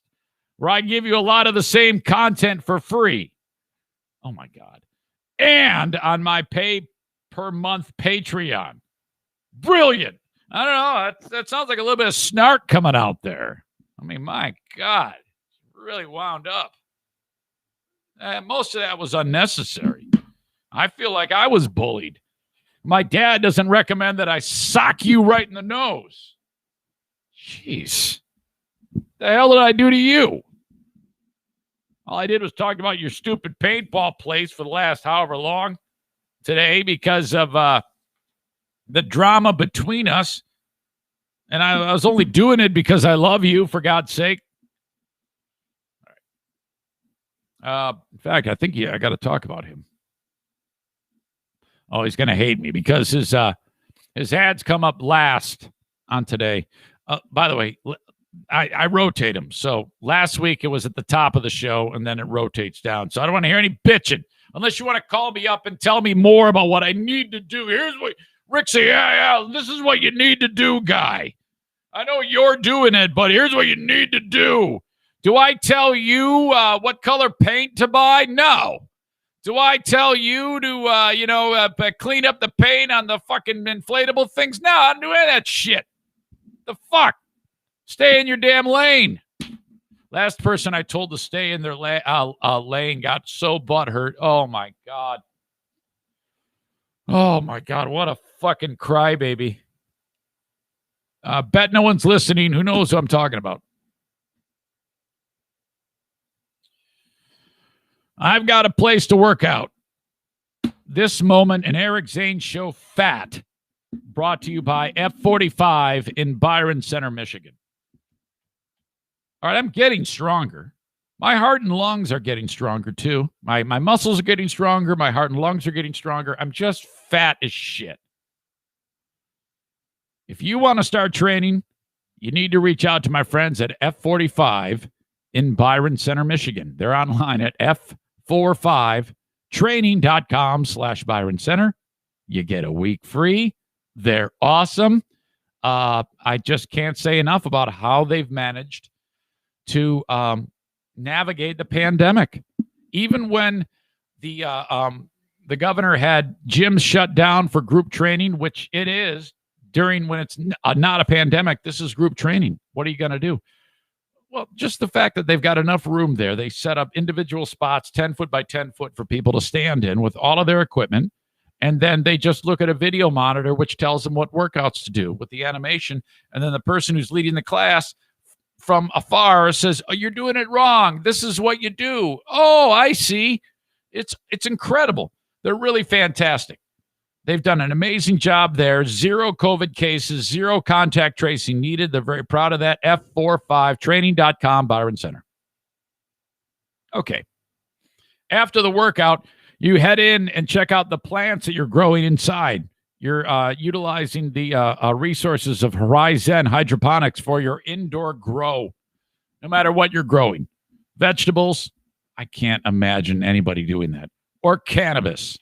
where I give you a lot of the same content for free. Oh, my God. And on my pay-per-month Patreon. Brilliant. I don't know. That sounds like a little bit of snark coming out there. I mean, my God. Really wound up. Most of that was unnecessary. I feel like I was bullied. My dad doesn't recommend that I sock you right in the nose. Jeez. The hell did I do to you? All I did was talk about your stupid paintball place for the last however long today because of the drama between us. And I was only doing it because I love you, for God's sake. All right. In fact, I think I got to talk about him. Oh, he's going to hate me because his ads come up last on today. By the way, I rotate them. So last week it was at the top of the show, and then it rotates down. So I don't want to hear any bitching unless you want to call me up and tell me more about what I need to do. Here's what Rick said. Yeah, this is what you need to do, guy. I know you're doing it, but here's what you need to do. Do I tell you what color paint to buy? No. Do I tell you to, clean up the paint on the fucking inflatable things? No, I don't do any of that shit. The fuck? Stay in your damn lane. Last person I told to stay in their lane got so butthurt. Oh, my God. Oh, my God. What a fucking crybaby. Bet no one's listening. Who knows who I'm talking about? I've got a place to work out. This moment, an Eric Zane Show Fat, brought to you by F45 in Byron Center, Michigan. All right, I'm getting stronger. My heart and lungs are getting stronger, too. My muscles are getting stronger. My heart and lungs are getting stronger. I'm just fat as shit. If you want to start training, you need to reach out to my friends at F45 in Byron Center, Michigan. They're online at F45training.com/Byron Center. You get a week free. They're awesome. I just can't say enough about how they've managed to navigate the pandemic. Even when the governor had gyms shut down for group training, which it is when it's not a pandemic, this is group training. What are you going to do? Well, just the fact that they've got enough room there. They set up individual spots, 10 foot by 10 foot for people to stand in with all of their equipment. And then they just look at a video monitor, which tells them what workouts to do with the animation. And then the person who's leading the class from afar says, oh, you're doing it wrong. This is what you do. Oh, I see. It's incredible. They're really fantastic. They've done an amazing job there. 0 COVID cases, 0 contact tracing needed. They're very proud of that. F45training.com, Byron Center. Okay. After the workout, you head in and check out the plants that you're growing inside. You're utilizing the resources of Horizon Hydroponics for your indoor grow, no matter what you're growing. Vegetables, I can't imagine anybody doing that. Or cannabis.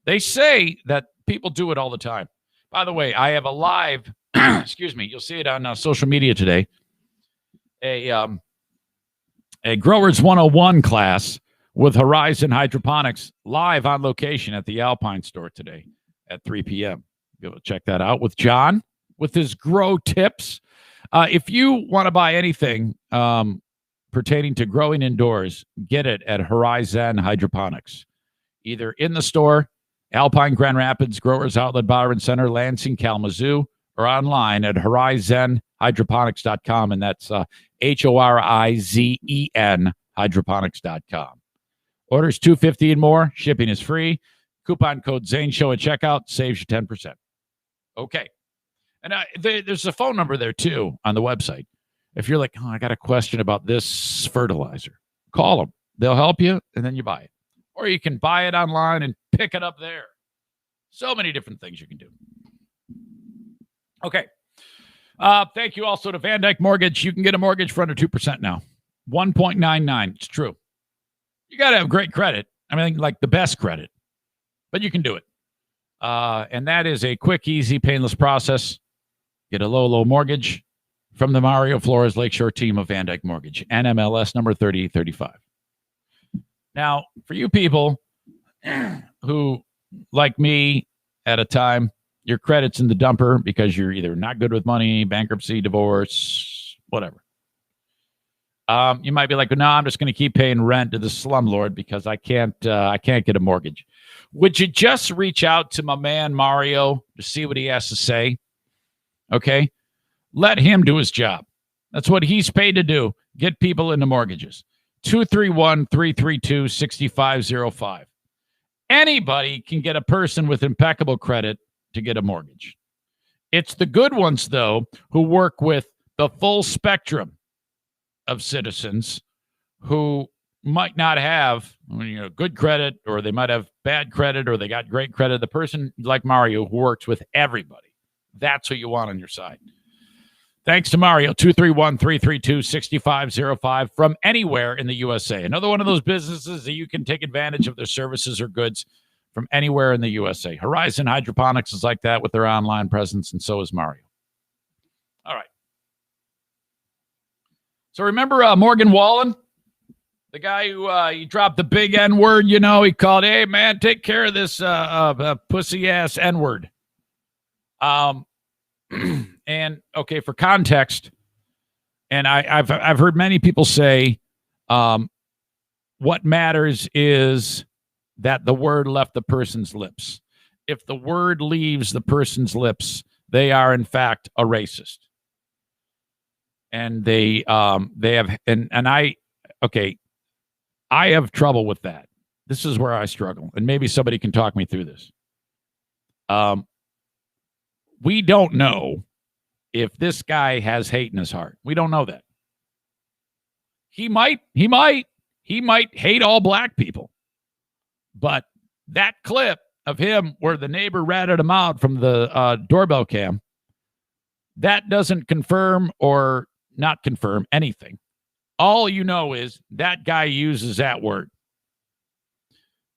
They say that people do it all the time. By the way, I have a live, excuse me, you'll see it on social media today. a Growers 101 class with Horizon Hydroponics live on location at the Alpine store today at 3 p.m. Be able to check that out with John with his grow tips. If you want to buy anything pertaining to growing indoors, get it at Horizon Hydroponics, either in the store, Alpine, Grand Rapids, Growers Outlet, Byron Center, Lansing, Kalamazoo, or online at horizonhydroponics.com, and that's HORIZEN hydroponics.com. Orders $250 and more. Shipping is free. Coupon code Zane Show at checkout saves you 10%. Okay. And there's a phone number there, too, on the website. If you're like, I got a question about this fertilizer, call them. They'll help you, and then you buy it. Or you can buy it online and pick it up there. So many different things you can do. Okay. Thank you also to Van Dyke Mortgage. You can get a mortgage for under 2% now. 1.99. It's true. You got to have great credit. I mean, like the best credit. But you can do it. And that is a quick, easy, painless process. Get a low mortgage from the Mario Flores Lakeshore team of Van Dyke Mortgage. NMLS number 3835. Now, for you people who, like me, at a time, your credit's in the dumper because you're either not good with money, bankruptcy, divorce, whatever. You might be like, no, I'm just going to keep paying rent to the slumlord because I can't get a mortgage. Would you just reach out to my man Mario to see what he has to say? Okay? Let him do his job. That's what he's paid to do. Get people into mortgages. 231-332-6505. Anybody can get a person with impeccable credit to get a mortgage. It's the good ones, though, who work with the full spectrum of citizens who might not have good credit, or they might have bad credit, or they got great credit. The person like Mario who works with everybody. That's who you want on your side. Thanks to Mario, 231-332-6505 from anywhere in the USA. Another one of those businesses that you can take advantage of their services or goods from anywhere in the USA. Horizon Hydroponics is like that with their online presence, and so is Mario. All right. So remember Morgan Wallen? The guy who he dropped the big N-word, he called, hey, man, take care of this pussy-ass N-word. And, okay, for context, and I've heard many people say what matters is that the word left the person's lips. If the word leaves the person's lips, they are, in fact, a racist. And they have, I have trouble with that. This is where I struggle, and maybe somebody can talk me through this. We don't know if this guy has hate in his heart. We don't know that. He might hate all black people. But that clip of him where the neighbor ratted him out from the doorbell cam, that doesn't confirm or not confirm anything. All you know is that guy uses that word.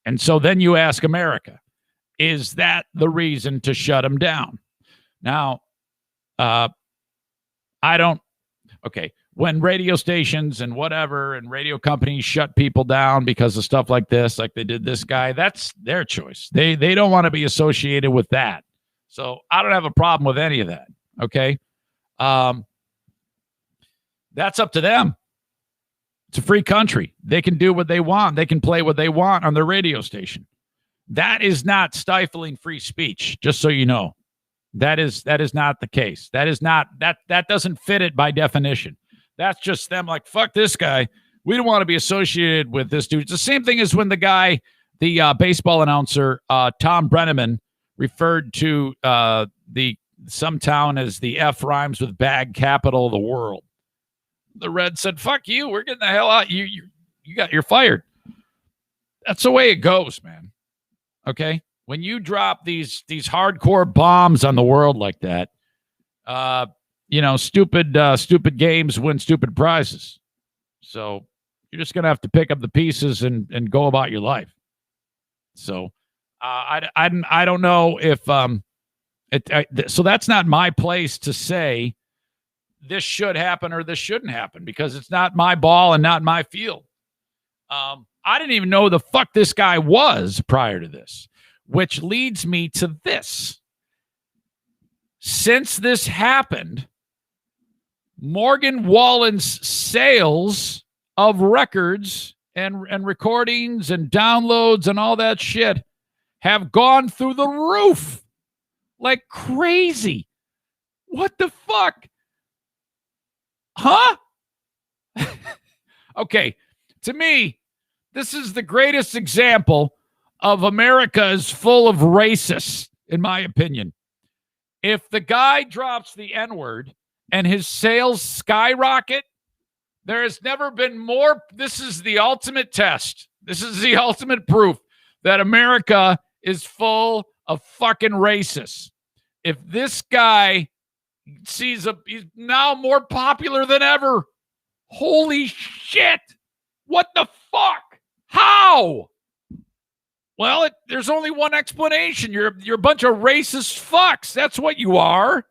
And so then you ask America, is that the reason to shut him down? Now, when radio stations and whatever and radio companies shut people down because of stuff like this, like they did this guy, that's their choice. They don't want to be associated with that. So I don't have a problem with any of that. Okay. That's up to them. It's a free country. They can do what they want. They can play what they want on their radio station. That is not stifling free speech, just so you know. That is not the case. That doesn't fit it by definition. That's just them like, fuck this guy. We don't want to be associated with this dude. It's the same thing as when the guy, the baseball announcer, Tom Brenneman, referred to some town as the F rhymes with bag capital of the world. The Reds said, fuck you. We're getting the hell out. You're fired. That's the way it goes, man. Okay? When you drop these hardcore bombs on the world like that, stupid games win stupid prizes. So you're just going to have to pick up the pieces and go about your life. So I don't know if so that's not my place to say this should happen or this shouldn't happen because it's not my ball and not my field. I didn't even know who the fuck this guy was prior to this, which leads me to this. Since this happened, Morgan Wallen's sales of records and recordings and downloads and all that shit have gone through the roof like crazy. What the fuck? Huh? Okay, to me, this is the greatest example of America is full of racists, in my opinion. If the guy drops the N-word and his sales skyrocket, there has never been more. This is the ultimate test. This is the ultimate proof that America is full of fucking racists. If this guy he's now more popular than ever. Holy shit. What the fuck? How? Well, there's only one explanation. You're a bunch of racist fucks. That's what you are.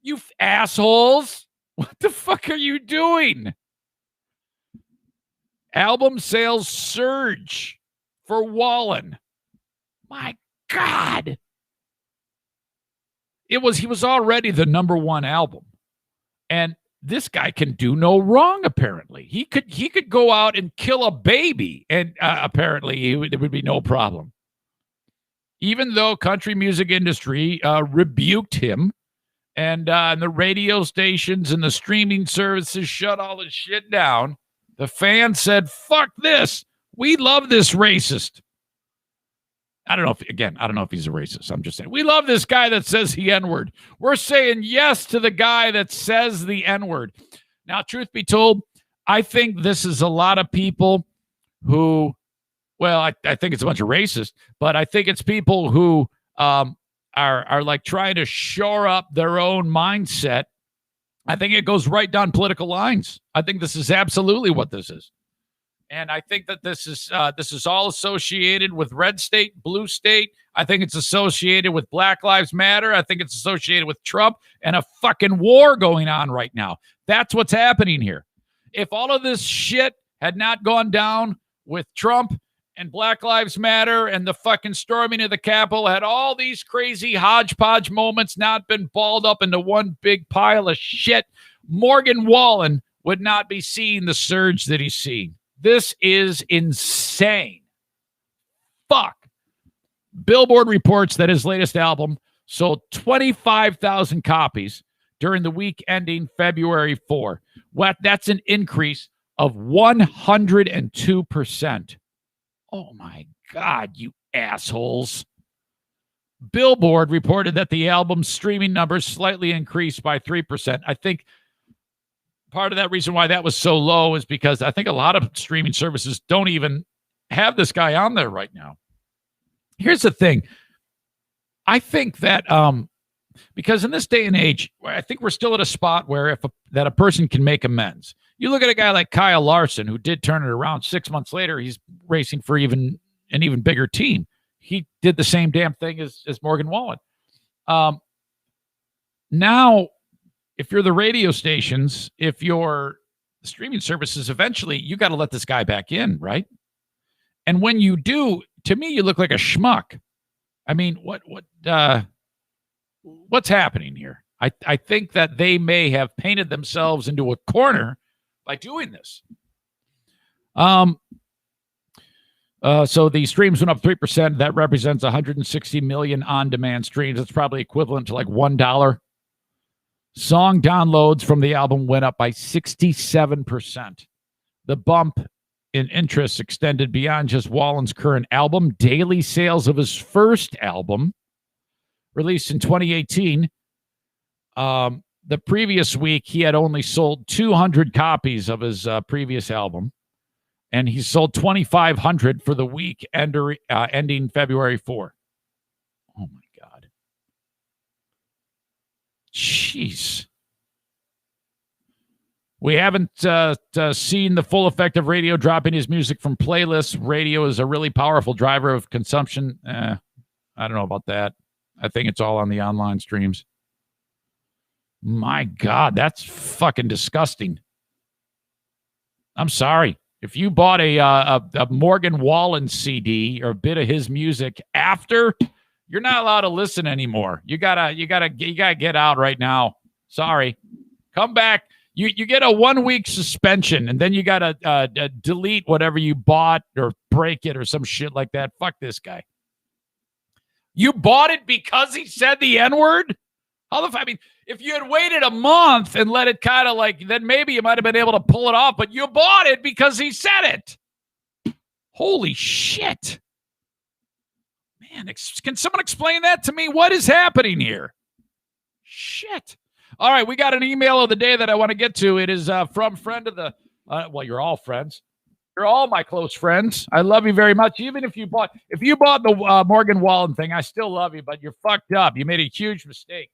You assholes. What the fuck are you doing? Album sales surge for Wallen. My God. He was already the number one album. And this guy can do no wrong, apparently. He could go out and kill a baby, and apparently there would be no problem. Even though country music industry rebuked him, and the radio stations and the streaming services shut all this shit down, the fans said, fuck this. We love this racist. I don't know if he's a racist. I'm just saying, we love this guy that says the N-word. We're saying yes to the guy that says the N-word. Now, truth be told, I think this is a lot of people who, well, I think it's a bunch of racists, but I think it's people who are like trying to shore up their own mindset. I think it goes right down political lines. I think this is absolutely what this is. And I think that this is all associated with red state, blue state. I think it's associated with Black Lives Matter. I think it's associated with Trump and a fucking war going on right now. That's what's happening here. If all of this shit had not gone down with Trump and Black Lives Matter and the fucking storming of the Capitol, had all these crazy hodgepodge moments not been balled up into one big pile of shit, Morgan Wallen would not be seeing the surge that he's seeing. This is insane. Fuck. Billboard reports that his latest album sold 25,000 copies during the week ending February 4. That's an increase of 102%. Oh my God, you assholes. Billboard reported that the album's streaming numbers slightly increased by 3%. I think part of that reason why that was so low is because I think a lot of streaming services don't even have this guy on there right now. Here's the thing. I think that because in this day and age, I think we're still at a spot where that a person can make amends. You look at a guy like Kyle Larson, who did turn it around. 6 months later, he's racing for an even bigger team. He did the same damn thing as Morgan Wallen. Now, if you're the radio stations, if you're the streaming services, eventually you got to let this guy back in, right? And when you do, to me, you look like a schmuck. I mean, what's happening here? I think that they may have painted themselves into a corner by doing this. So the streams went up 3%. That represents 160 million on-demand streams. That's probably equivalent to like $1. Song downloads from the album went up by 67%. The bump in interest extended beyond just Wallen's current album. Daily sales of his first album, released in 2018, the previous week, he had only sold 200 copies of his previous album, and he sold 2,500 for the week ending February 4. Oh, my God. Jeez. We haven't seen the full effect of radio dropping his music from playlists. Radio is a really powerful driver of consumption. I don't know about that. I think it's all on the online streams. My God, that's fucking disgusting. I'm sorry. If you bought a Morgan Wallen CD or a bit of his music after, you're not allowed to listen anymore. You gotta get out right now. Sorry. Come back. You get a 1 week suspension, and then you gotta delete whatever you bought or break it or some shit like that. Fuck this guy. You bought it because he said the N-word? I mean, if you had waited a month and let it kind of then maybe you might have been able to pull it off, but you bought it because he said it. Holy shit. Man, can someone explain that to me? What is happening here? Shit. All right, we got an email of the day that I want to get to. It is from friend of the, well, you're all friends. You're all my close friends. I love you very much. Even if you bought the Morgan Wallen thing, I still love you, but you're fucked up. You made a huge mistake.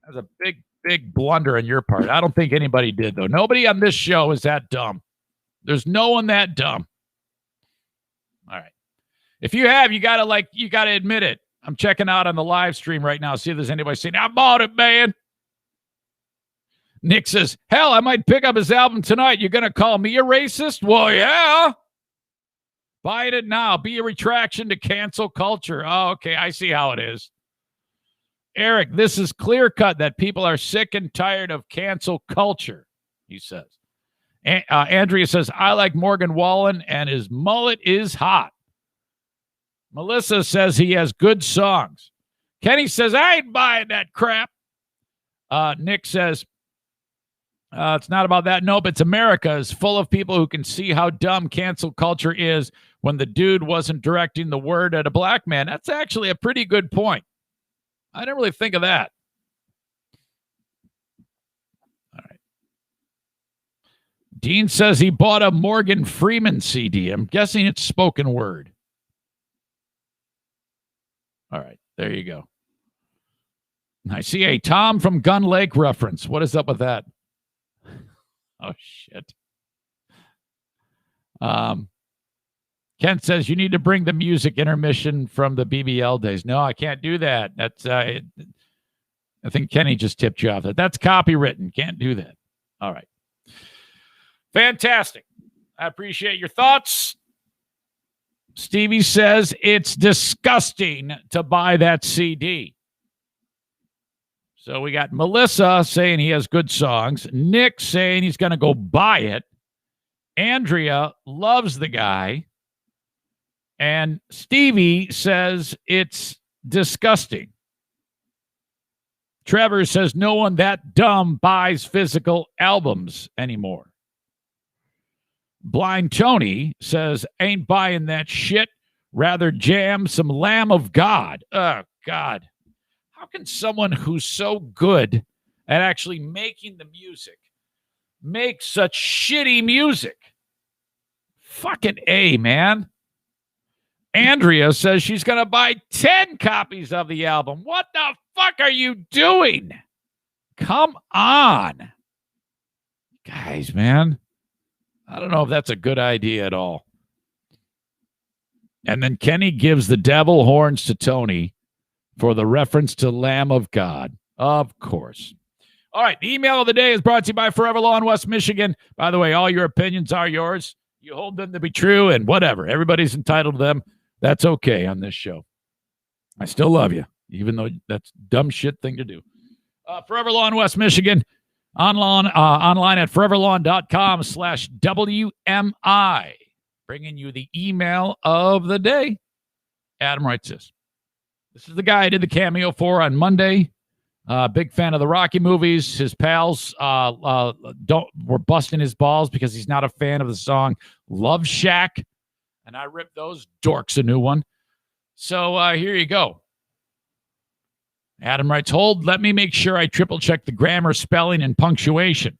That was a big, big blunder on your part. I don't think anybody did, though. Nobody on this show is that dumb. There's no one that dumb. All right. If you have, you gotta admit it. I'm checking out on the live stream right now. See if there's anybody saying, I bought it, man. Nick says, hell, I might pick up his album tonight. You're going to call me a racist? Well, yeah. Buy it now. Be a retraction to cancel culture. Oh, okay. I see how it is. Eric, this is clear cut that people are sick and tired of cancel culture, he says. Andrea says, I like Morgan Wallen and his mullet is hot. Melissa says he has good songs. Kenny says, I ain't buying that crap. Nick says, it's not about that. Nope, it's America is full of people who can see how dumb cancel culture is when the dude wasn't directing the word at a black man. That's actually a pretty good point. I didn't really think of that. All right. Dean says he bought a Morgan Freeman CD. I'm guessing it's spoken word. All right, there you go. I see a Tom from Gun Lake reference. What is up with that? Oh, shit. Kent says you need to bring the music intermission from the BBL days. No, I can't do that. That's I think Kenny just tipped you off. That's copywritten. Can't do that. All right. Fantastic. I appreciate your thoughts. Stevie says it's disgusting to buy that CD. So we got Melissa saying he has good songs. Nick saying he's going to go buy it. Andrea loves the guy. And Stevie says it's disgusting. Trevor says no one that dumb buys physical albums anymore. Blind Tony says ain't buying that shit. Rather jam some Lamb of God. Oh, God. How can someone who's so good at actually making the music make such shitty music? Fucking A, man. Andrea says she's going to buy 10 copies of the album. What the fuck are you doing? Come on. Guys, man. I don't know if that's a good idea at all. And then Kenny gives the devil horns to Tony for the reference to Lamb of God. Of course. All right. The email of the day is brought to you by Forever Law in West Michigan. By the way, all your opinions are yours. You hold them to be true and whatever. Everybody's entitled to them. That's okay on this show. I still love you, even though that's a dumb shit thing to do. Forever Law in West Michigan. Online at foreverlawn.com/WMI. Bringing you the email of the day. Adam writes this. This is the guy I did the cameo for on Monday. Big fan of the Rocky movies. His pals were busting his balls because he's not a fan of the song Love Shack. And I ripped those dorks a new one. So here you go. Adam writes, let me make sure I triple check the grammar, spelling, and punctuation.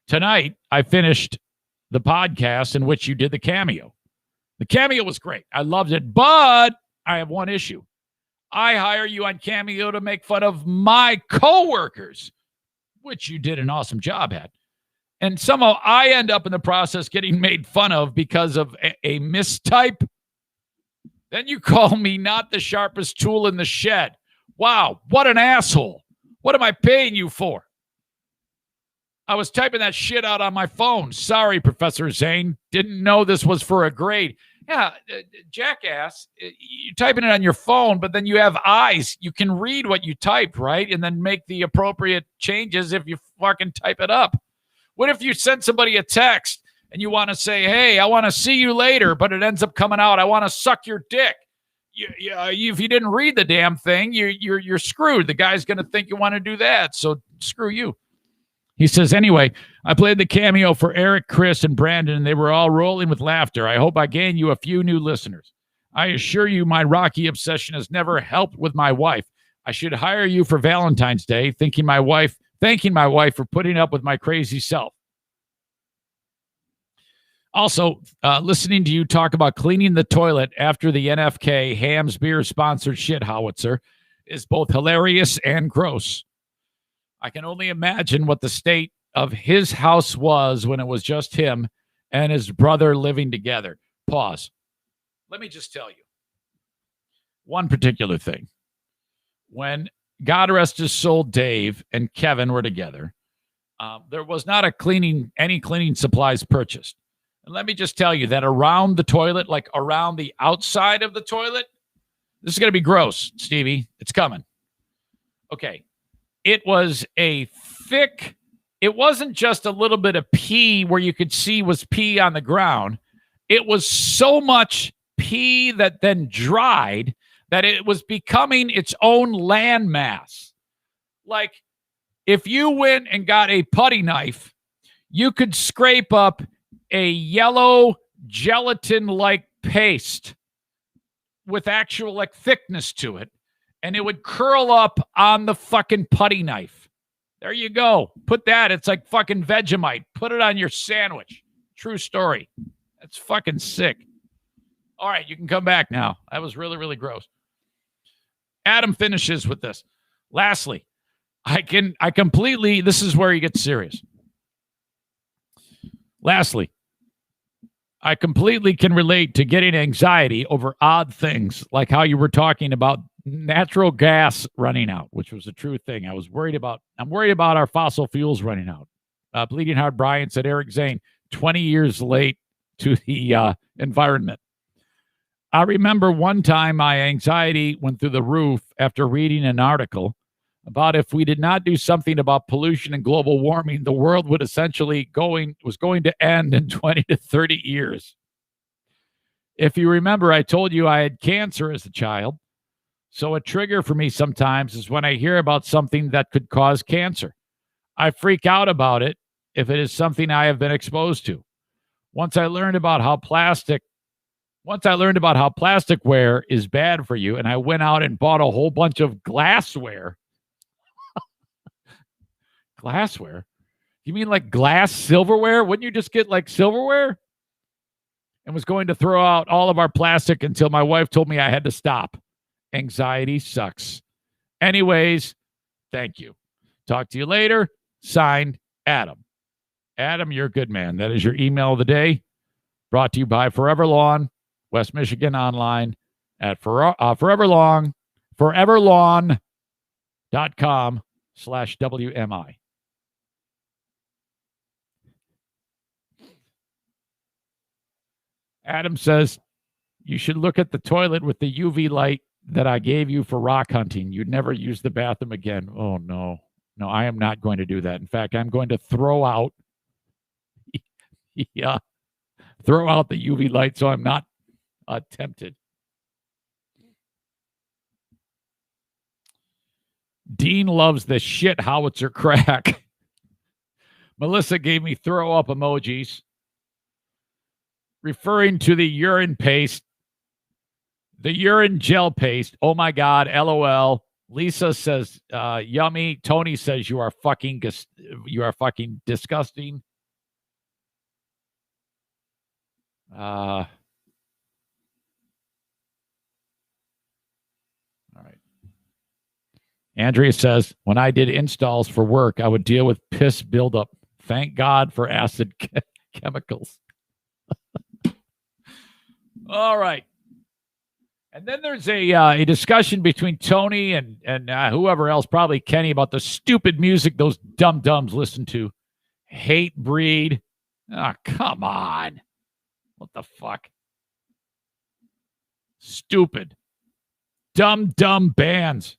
Tonight, I finished the podcast in which you did the cameo. The cameo was great. I loved it, but I have one issue. I hire you on Cameo to make fun of my coworkers, which you did an awesome job at. And somehow I end up in the process getting made fun of because of a mistype. Then you call me not the sharpest tool in the shed. Wow, what an asshole. What am I paying you for? I was typing that shit out on my phone. Sorry, Professor Zane. Didn't know this was for a grade. Yeah, jackass. You're typing it on your phone, but then you have eyes. You can read what you typed, right? And then make the appropriate changes if you fucking type it up. What if you send somebody a text and you want to say, hey, I want to see you later, but it ends up coming out, I want to suck your dick. If you didn't read the damn thing, you're screwed. The guy's going to think you want to do that, so screw you. He says, anyway, I played the cameo for Eric, Chris, and Brandon, and they were all rolling with laughter. I hope I gain you a few new listeners. I assure you my Rocky obsession has never helped with my wife. I should hire you for Valentine's Day, thanking my wife for putting up with my crazy self. Also, listening to you talk about cleaning the toilet after the NFK Hams Beer sponsored shit howitzer is both hilarious and gross. I can only imagine what the state of his house was when it was just him and his brother living together. Pause. Let me just tell you one particular thing. When God rest his soul, Dave and Kevin were together, there was not any cleaning supplies purchased. And let me just tell you that around the toilet, like around the outside of the toilet, this is going to be gross, Stevie. It's coming. Okay. It was a thick, it wasn't just a little bit of pee where you could see was pee on the ground. It was so much pee that then dried that it was becoming its own landmass. Like if you went and got a putty knife, you could scrape up a yellow gelatin-like paste with actual like thickness to it, and it would curl up on the fucking putty knife. There you go. Put that. It's like fucking Vegemite. Put it on your sandwich. True story. That's fucking sick. All right, you can come back now. That was really, really gross. Adam finishes with this. Lastly, this is where he gets serious. Lastly, I completely can relate to getting anxiety over odd things, like how you were talking about natural gas running out, which was a true thing. I'm worried about our fossil fuels running out. Bleeding Heart Brian said, Eric Zane, 20 years late to the environment. I remember one time my anxiety went through the roof after reading an article about if we did not do something about pollution and global warming, the world would essentially was going to end in 20 to 30 years. If you remember, I told you I had cancer as a child. So a trigger for me sometimes is when I hear about something that could cause cancer. I freak out about it if it is something I have been exposed to. Once I learned about how plasticware is bad for you, and I went out and bought a whole bunch of glassware. Glassware? You mean like glass silverware? Wouldn't you just get like silverware? And was going to throw out all of our plastic until my wife told me I had to stop. Anxiety sucks. Anyways, thank you. Talk to you later. Signed, Adam. Adam, you're a good man. That is your email of the day. Brought to you by Forever Lawn, West Michigan online at foreverlawn.com/WMI. Adam says, you should look at the toilet with the UV light that I gave you for rock hunting. You'd never use the bathroom again. Oh, no. No, I am not going to do that. In fact, I'm going to throw out the UV light so I'm not tempted. Dean loves the shit howitzer crack. Melissa gave me throw up emojis referring to the urine paste, the urine gel paste. Oh my God, LOL. Lisa says, yummy. Tony says you are fucking disgusting. All right. Andrea says, when I did installs for work, I would deal with piss buildup. Thank God for acid chemicals. All right. And then there's a discussion between Tony and whoever else, probably Kenny, about the stupid music those dum-dums listen to. Hate breed. Oh, come on. What the fuck? Stupid. Dumb bands.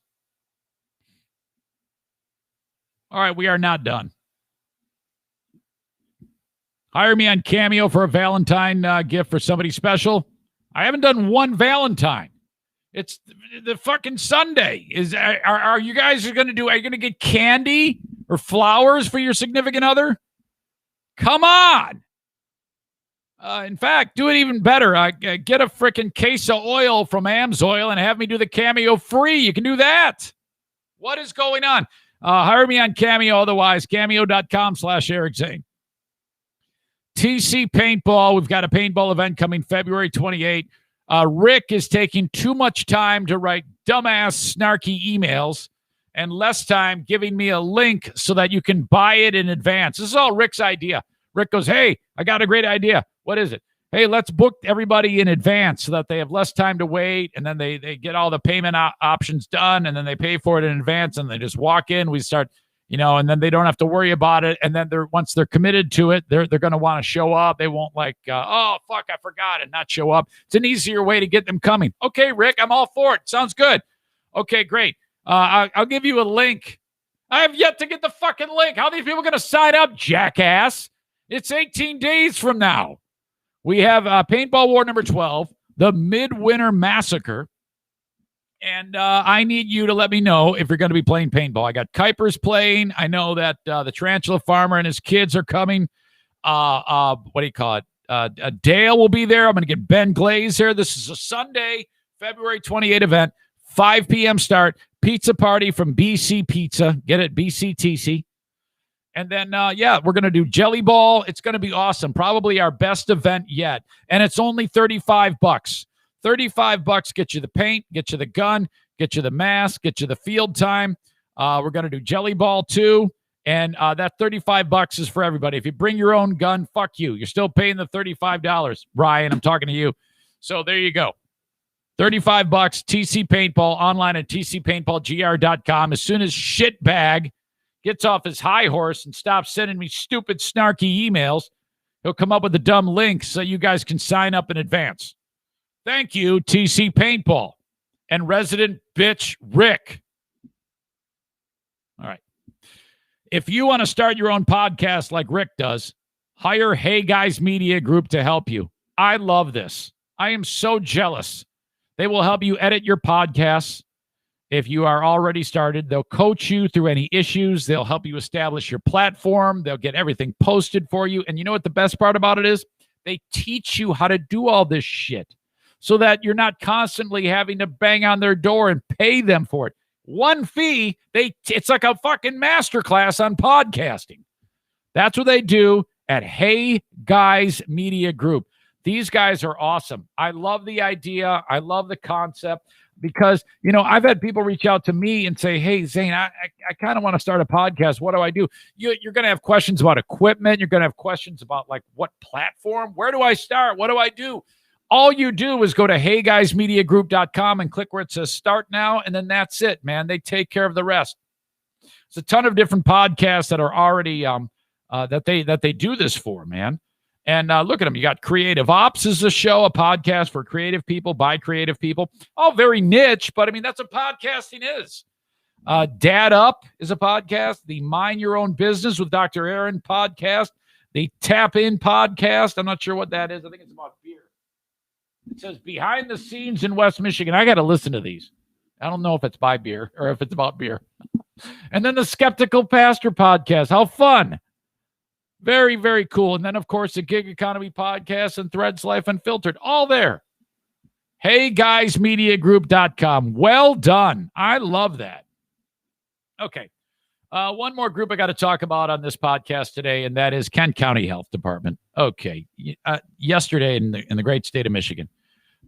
All right, we are not done. Hire me on Cameo for a Valentine gift for somebody special. I haven't done one Valentine. It's the fucking Sunday. Are you guys going to do? Are you going to get candy or flowers for your significant other? Come on. In fact, do it even better. Get a freaking case of oil from AMSOIL and have me do the Cameo free. You can do that. What is going on? Hire me on Cameo. Otherwise, cameo.com/Eric Zane. TC Paintball. We've got a paintball event coming February 28th. Rick is taking too much time to write dumbass, snarky emails and less time giving me a link so that you can buy it in advance. This is all Rick's idea. Rick goes, hey, I got a great idea. What is it? Hey, let's book everybody in advance so that they have less time to wait, and then they get all the payment options done, and then they pay for it in advance, and they just walk in. We start, and then they don't have to worry about it. And then once they're committed to it, they're going to want to show up. They won't oh, fuck, I forgot, and not show up. It's an easier way to get them coming. Okay, Rick, I'm all for it. Sounds good. Okay, great. I'll give you a link. I have yet to get the fucking link. How are these people going to sign up, jackass? It's 18 days from now. We have Paintball War number 12, the Midwinter Massacre. And I need you to let me know if you're going to be playing paintball. I got Kuipers playing. I know that the Tarantula Farmer and his kids are coming. What do you call it? Dale will be there. I'm going to get Ben Glaze here. This is a Sunday, February 28 event, 5 p.m. start. Pizza party from BC Pizza. Get it? BCTC. And then, we're going to do Jelly Ball. It's going to be awesome. Probably our best event yet. And it's only $35. $35 get you the paint, get you the gun, get you the mask, get you the field time. We're going to do Jelly Ball too. And that $35 is for everybody. If you bring your own gun, fuck you. You're still paying the $35. Ryan, I'm talking to you. So there you go. $35, TC Paintball, online at tcpaintballgr.com. As soon as Shitbag gets off his high horse and stops sending me stupid, snarky emails, he'll come up with a dumb link so you guys can sign up in advance. Thank you, TC Paintball and resident bitch Rick. All right. If you want to start your own podcast like Rick does, hire Hey Guys Media Group to help you. I love this. I am so jealous. They will help you edit your podcasts. If you are already started, they'll coach you through any issues. They'll help you establish your platform. They'll get everything posted for you. And you know what the best part about it is? They teach you how to do all this shit so that you're not constantly having to bang on their door and pay them for it. One fee, it's like a fucking masterclass on podcasting. That's what they do at Hey Guys Media Group. These guys are awesome. I love the idea. I love the concept. Because, I've had people reach out to me and say, hey, Zane, I kind of want to start a podcast. What do I do? You're going to have questions about equipment. You're going to have questions about, what platform? Where do I start? What do I do? All you do is go to heyguysmediagroup.com and click where it says start now, and then that's it, man. They take care of the rest. It's a ton of different podcasts that are already that they do this for, man. And look at them. You got Creative Ops is a show, a podcast for creative people by creative people. All very niche, but that's what podcasting is. Dad Up is a podcast. The Mind Your Own Business with Dr. Aaron podcast. The Tap In podcast. I'm not sure what that is. I think it's about beer. It says Behind the Scenes in West Michigan. I got to listen to these. I don't know if it's by beer or if it's about beer. And then the Skeptical Pastor podcast. How fun. Very, very cool. And then, of course, the Gig Economy podcast and Threads Life Unfiltered. All there. HeyGuysMediaGroup.com. Well done. I love that. Okay. One more group I got to talk about on this podcast today, and that is Kent County Health Department. Okay. Yesterday in the great state of Michigan,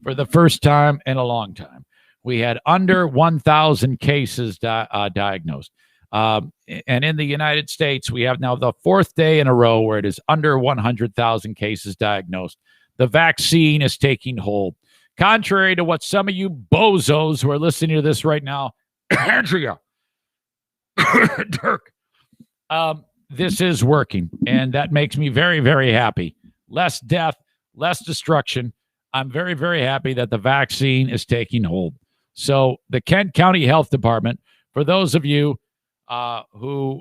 for the first time in a long time, we had under 1,000 cases diagnosed. And in the United States, we have now the fourth day in a row where it is under 100,000 cases diagnosed. The vaccine is taking hold. Contrary to what some of you bozos who are listening to this right now, Andrea, Dirk, this is working, and that makes me very, very happy. Less death, less destruction. I'm very, very happy that the vaccine is taking hold. So the Kent County Health Department, for those of you who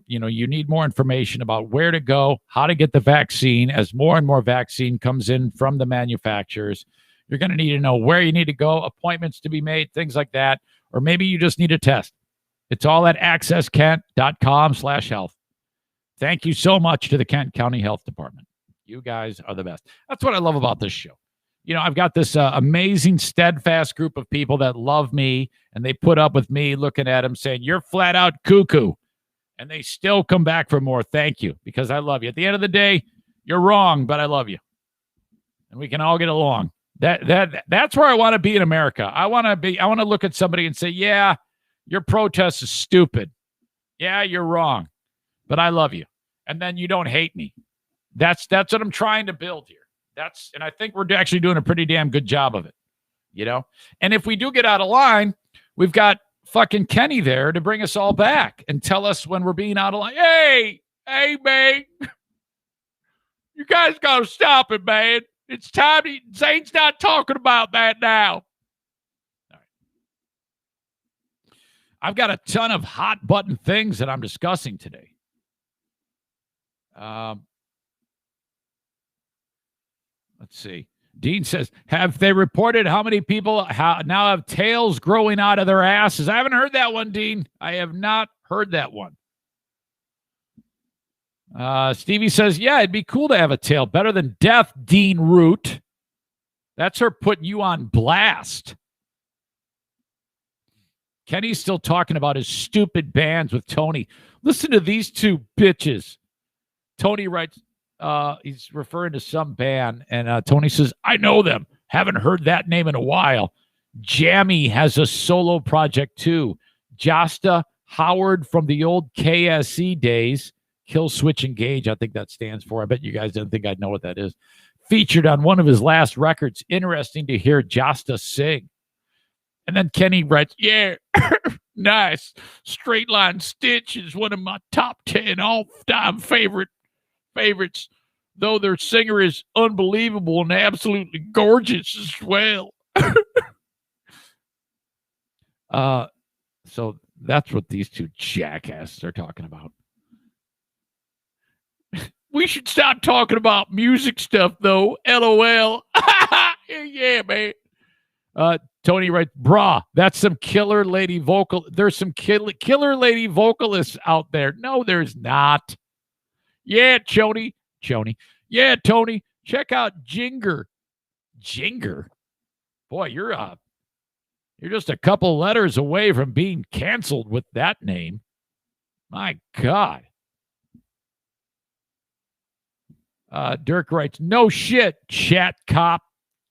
you need more information about where to go, how to get the vaccine, as more and more vaccine comes in from the manufacturers, you're going to need to know where you need to go, appointments to be made, things like that, or maybe you just need a test. It's all at accesskent.com/health. Thank you so much to the Kent County Health Department. You guys are the best. That's what I love about this show. I've got this amazing, steadfast group of people that love me, and they put up with me looking at them saying, you're flat out cuckoo. And they still come back for more. Thank you, because I love you. At the end of the day, you're wrong, but I love you. And we can all get along. That's where I want to be in America. I want to look at somebody and say, yeah, your protest is stupid. Yeah, you're wrong, but I love you. And then you don't hate me. That's what I'm trying to build here. And I think we're actually doing a pretty damn good job of it, And if we do get out of line, we've got fucking Kenny there to bring us all back and tell us when we're being out of line. Hey, man, you guys got to stop it, man. It's time Zane's not talking about that now. All right. I've got a ton of hot button things that I'm discussing today. Let's see. Dean says, have they reported how many people now have tails growing out of their asses? I haven't heard that one, Dean. I have not heard that one. Stevie says, yeah, it'd be cool to have a tail. Better than death, Dean Root. That's her putting you on blast. Kenny's still talking about his stupid bands with Tony. Listen to these two bitches. Tony writes, he's referring to some band, and Tony says, I know them. Haven't heard that name in a while. Jammy has a solo project too. Josta Howard from the old KSE days. Kill Switch Engage, I think that stands for. I bet you guys didn't think I'd know what that is. Featured on one of his last records. Interesting to hear Josta sing. And then Kenny writes, yeah, nice. Straight Line Stitch is one of my top 10 all-time favorites, though their singer is unbelievable and absolutely gorgeous as well. So that's what these two jackasses are talking about. We should stop talking about music stuff, though. LOL. Yeah, man. Tony writes, brah, that's some killer lady vocal. There's some killer lady vocalists out there. No, there's not. Yeah, Chony. Yeah, Tony. Check out Jinger. Jinger? Boy, you're just a couple letters away from being canceled with that name. My God. Dirk writes, no shit, chat cop.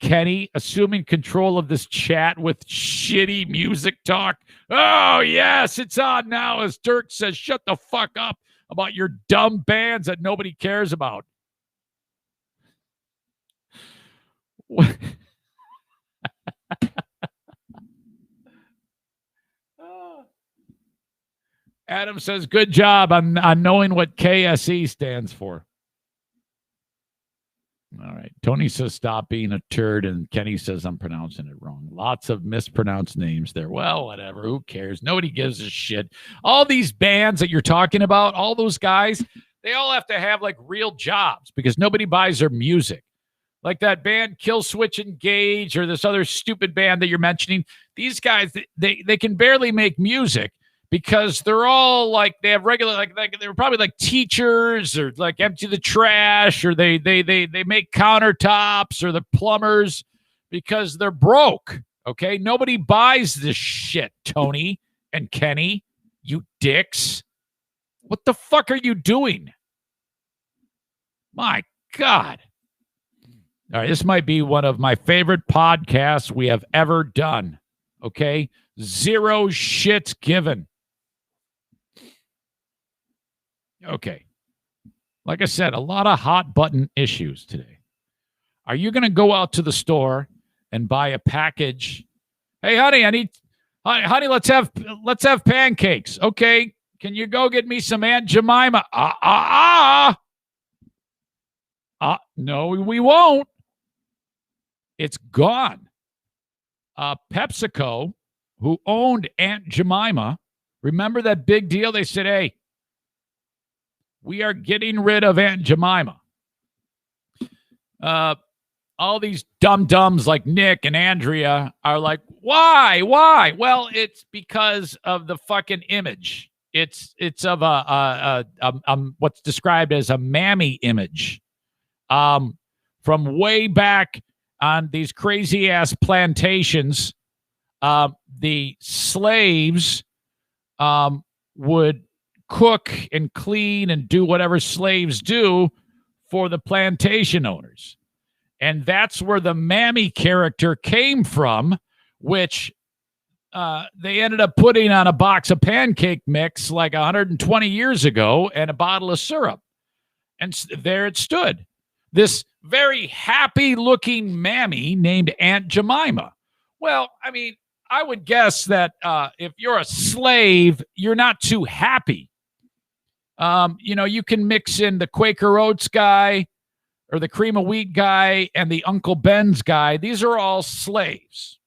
Kenny assuming control of this chat with shitty music talk. Oh, yes, it's on now, as Dirk says, shut the fuck up about your dumb bands that nobody cares about. Adam says, good job on knowing what KSE stands for. All right. Tony says, stop being a turd, and Kenny says, I'm pronouncing it wrong. Lots of mispronounced names there. Well, whatever. Who cares? Nobody gives a shit. All these bands that you're talking about, all those guys, they all have to have, like, real jobs because nobody buys their music. Like that band Kill Switch Engage or this other stupid band that you're mentioning. These guys, they can barely make music because they're all like, they have regular, like they're probably like teachers or like empty the trash, or they make countertops, or the plumbers, because they're broke. Okay. Nobody buys this shit, Tony and Kenny, you dicks. What the fuck are you doing? My God. All right. This might be one of my favorite podcasts we have ever done. Okay. Zero shits given. Okay. Like I said, a lot of hot button issues today. Are you going to go out to the store and buy a package. Hey, honey, honey, let's have pancakes. Okay, can you go get me some Aunt Jemima? No, we won't. It's gone. PepsiCo, who owned Aunt Jemima, remember that big deal? They said, hey, we are getting rid of Aunt Jemima. All these dum-dums like Nick and Andrea are like, why? Well, it's because of the fucking image. It's of a what's described as a mammy image. From way back on these crazy-ass plantations, the slaves would cook and clean and do whatever slaves do for the plantation owners. And that's where the mammy character came from, which they ended up putting on a box of pancake mix like 120 years ago and a bottle of syrup. And there it stood. This very happy-looking mammy named Aunt Jemima. Well, I mean, I would guess that if you're a slave, you're not too happy. You can mix in the Quaker Oats guy or the cream of wheat guy and the Uncle Ben's guy. These are all slaves.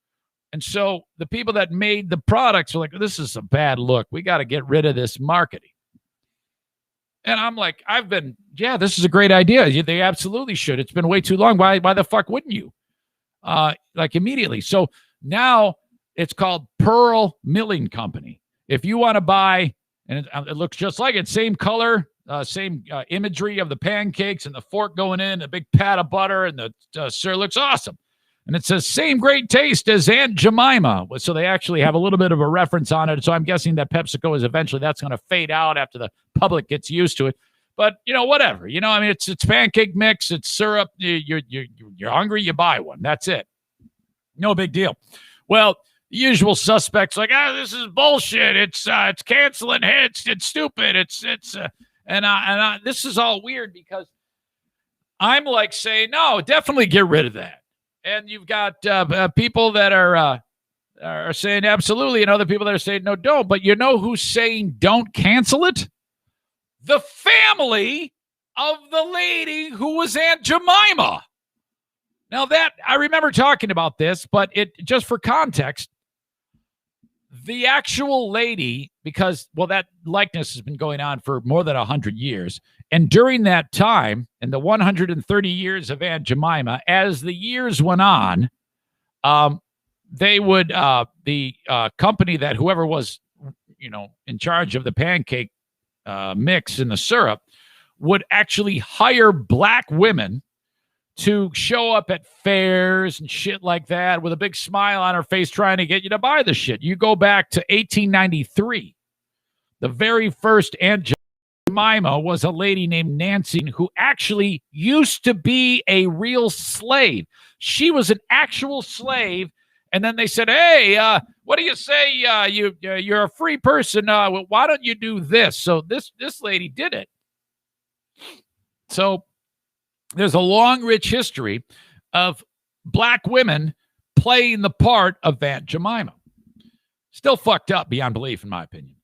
And so the people that made the products were like, this is a bad look. We got to get rid of this marketing. And I'm like, this is a great idea. They absolutely should. It's been way too long. Why the fuck wouldn't you? Like immediately. So now it's called Pearl Milling Company. If you want to buy, and it looks just like it, same color, same imagery of the pancakes and the fork going in, a big pat of butter, and the sir looks awesome. And it says, same great taste as Aunt Jemima. So they actually have a little bit of a reference on it. So I'm guessing that PepsiCo is eventually, that's going to fade out after the public gets used to it. But, whatever. I mean, it's pancake mix, it's syrup. You're hungry, you buy one. That's it. No big deal. Well, the usual suspects like, this is bullshit. It's canceling hits. It's stupid. And this is all weird because I'm like saying, no, definitely get rid of that. And you've got people that are saying absolutely, and other people that are saying no, don't. But you know who's saying don't cancel it? The family of the lady who was Aunt Jemima. Now that I remember talking about this, but it just for context, the actual lady, because that likeness has been going on for more than 100 years. And during that time, in the 130 years of Aunt Jemima, as the years went on, they would, the company that whoever was, in charge of the pancake mix and the syrup would actually hire black women to show up at fairs and shit like that with a big smile on her face trying to get you to buy the shit. You go back to 1893. The very first Aunt Jemima was a lady named Nancy who actually used to be a real slave. She was an actual slave. And then they said, hey, what do you say? You're a free person. Why don't you do this? So this lady did it. So there's a long, rich history of black women playing the part of Aunt Jemima. Still fucked up beyond belief, in my opinion.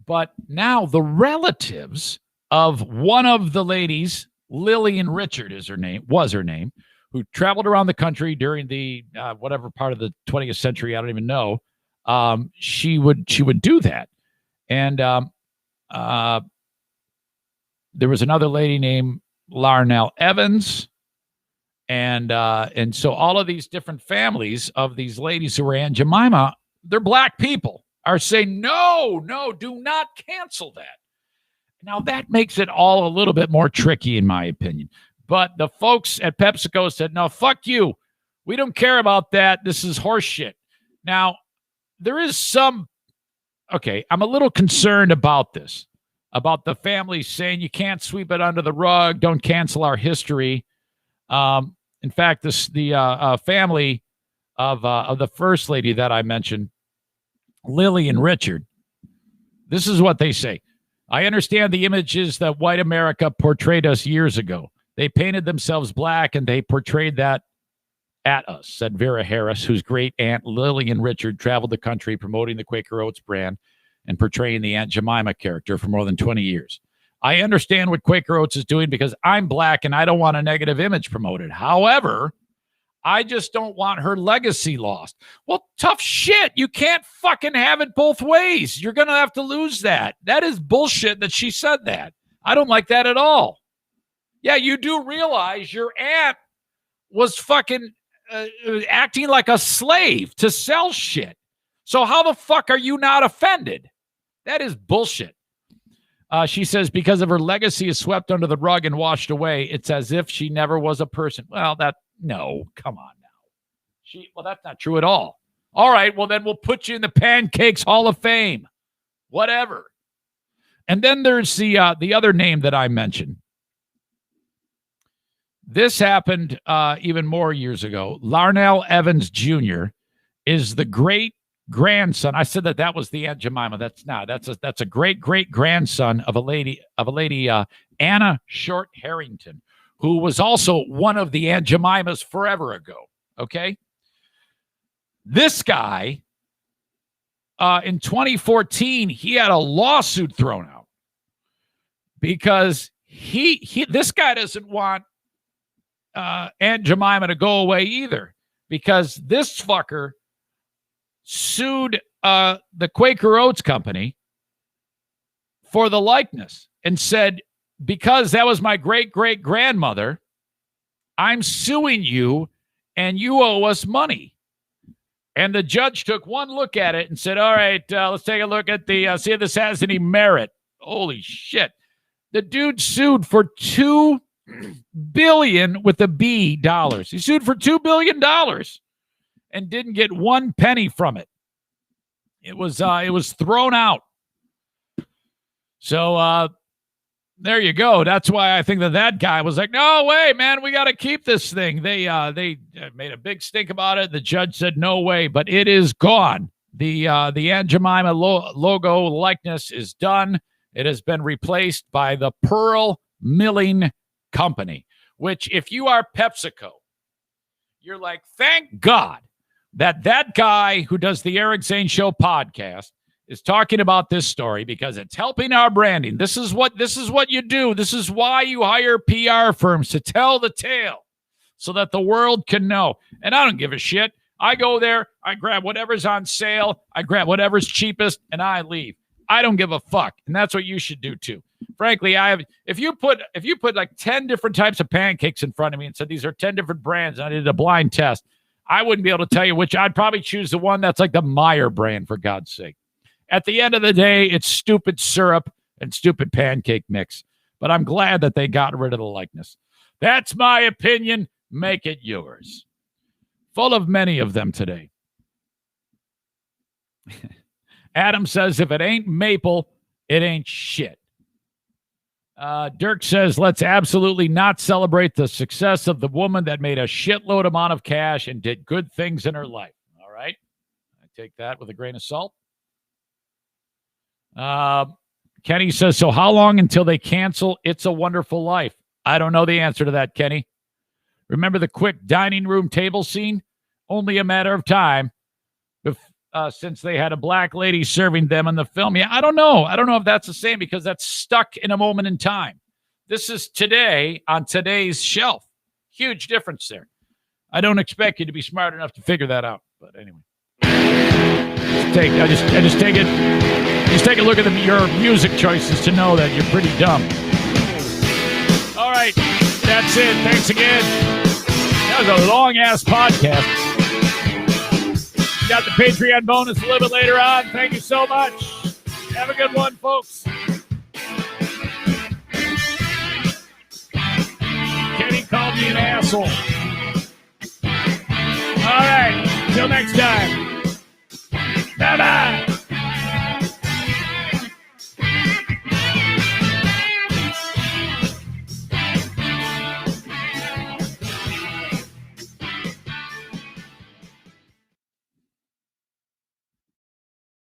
But now the relatives of one of the ladies, Lillian Richard was her name, who traveled around the country during the whatever part of the 20th century, I don't even know. She would do that. And there was another lady named Larnell Evans. And so all of these different families of these ladies who were Aunt Jemima, they're black people, are saying, no, do not cancel that. Now, that makes it all a little bit more tricky, in my opinion. But the folks at PepsiCo said, no, fuck you. We don't care about that. This is horse shit. Now, there is I'm a little concerned about this, about the family saying you can't sweep it under the rug, don't cancel our history. In fact, the family of the first lady that I mentioned, Lillian Richard, this is what they say. I understand the images that white America portrayed us years ago. They painted themselves black and they portrayed that at us, said Vera Harris, whose great aunt Lillian Richard traveled the country promoting the Quaker Oats brand and portraying the Aunt Jemima character for more than 20 years. I understand what Quaker Oats is doing because I'm black and I don't want a negative image promoted. However, I just don't want her legacy lost. Well, tough shit. You can't fucking have it both ways. You're going to have to lose that. That is bullshit that she said that. I don't like that at all. Yeah, you do realize your aunt was fucking acting like a slave to sell shit. So how the fuck are you not offended? That is bullshit. She says because of her legacy is swept under the rug and washed away, it's as if she never was a person. Well, no, come on now. Well, that's not true at all. All right, well, then we'll put you in the Pancakes Hall of Fame. Whatever. And then there's the other name that I mentioned. This happened even more years ago. Larnell Evans Jr. is the great grandson. I said that was the Aunt Jemima. That's not. That's a great grandson of a lady Anna Short Harrington, who was also one of the Aunt Jemimas forever ago. Okay, this guy in 2014 he had a lawsuit thrown out because this guy doesn't want Aunt Jemima to go away either, because this fucker sued the Quaker Oats company for the likeness and said, because that was my great-great-grandmother, I'm suing you and you owe us money. And the judge took one look at it and said, all right, let's take a look at the, see if this has any merit. Holy shit. The dude sued for $2 billion with a B dollars. He sued for $2 billion and didn't get one penny from it. It was thrown out. So there you go. That's why I think that guy was like, no way, man, we got to keep this thing. They made a big stink about it. The judge said no way, but it is gone. The Aunt Jemima logo likeness is done. It has been replaced by the Pearl Milling Company, which if you are PepsiCo, you're like, thank God that guy who does the Eric Zane Show podcast is talking about this story, because it's helping our branding. This is what you do. This is why you hire PR firms, to tell the tale so that the world can know. And I don't give a shit. I go there, I grab whatever's on sale, I grab whatever's cheapest, and I leave. I don't give a fuck. And that's what you should do too. Frankly, if you put like 10 different types of pancakes in front of me and said these are 10 different brands, and I did a blind test, I wouldn't be able to tell you which. I'd probably choose the one that's like the Meyer brand, for God's sake. At the end of the day, it's stupid syrup and stupid pancake mix. But I'm glad that they got rid of the likeness. That's my opinion. Make it yours. Full of many of them today. Adam says, if it ain't maple, it ain't shit. Dirk says, let's absolutely not celebrate the success of the woman that made a shitload amount of cash and did good things in her life. All right. I take that with a grain of salt. Kenny says, so how long until they cancel It's a Wonderful Life? I don't know the answer to that, Kenny. Remember the quick dining room table scene? Only a matter of time since they had a black lady serving them in the film. Yeah, I don't know. I don't know if that's the same, because that's stuck in a moment in time. This is today on today's shelf. Huge difference there. I don't expect you to be smart enough to figure that out. But anyway. Just take a look at your music choices to know that you're pretty dumb. All right, that's it. Thanks again. That was a long-ass podcast. We got the Patreon bonus a little bit later on. Thank you so much. Have a good one, folks. Kenny called me an asshole. All right, till next time. Bye-bye.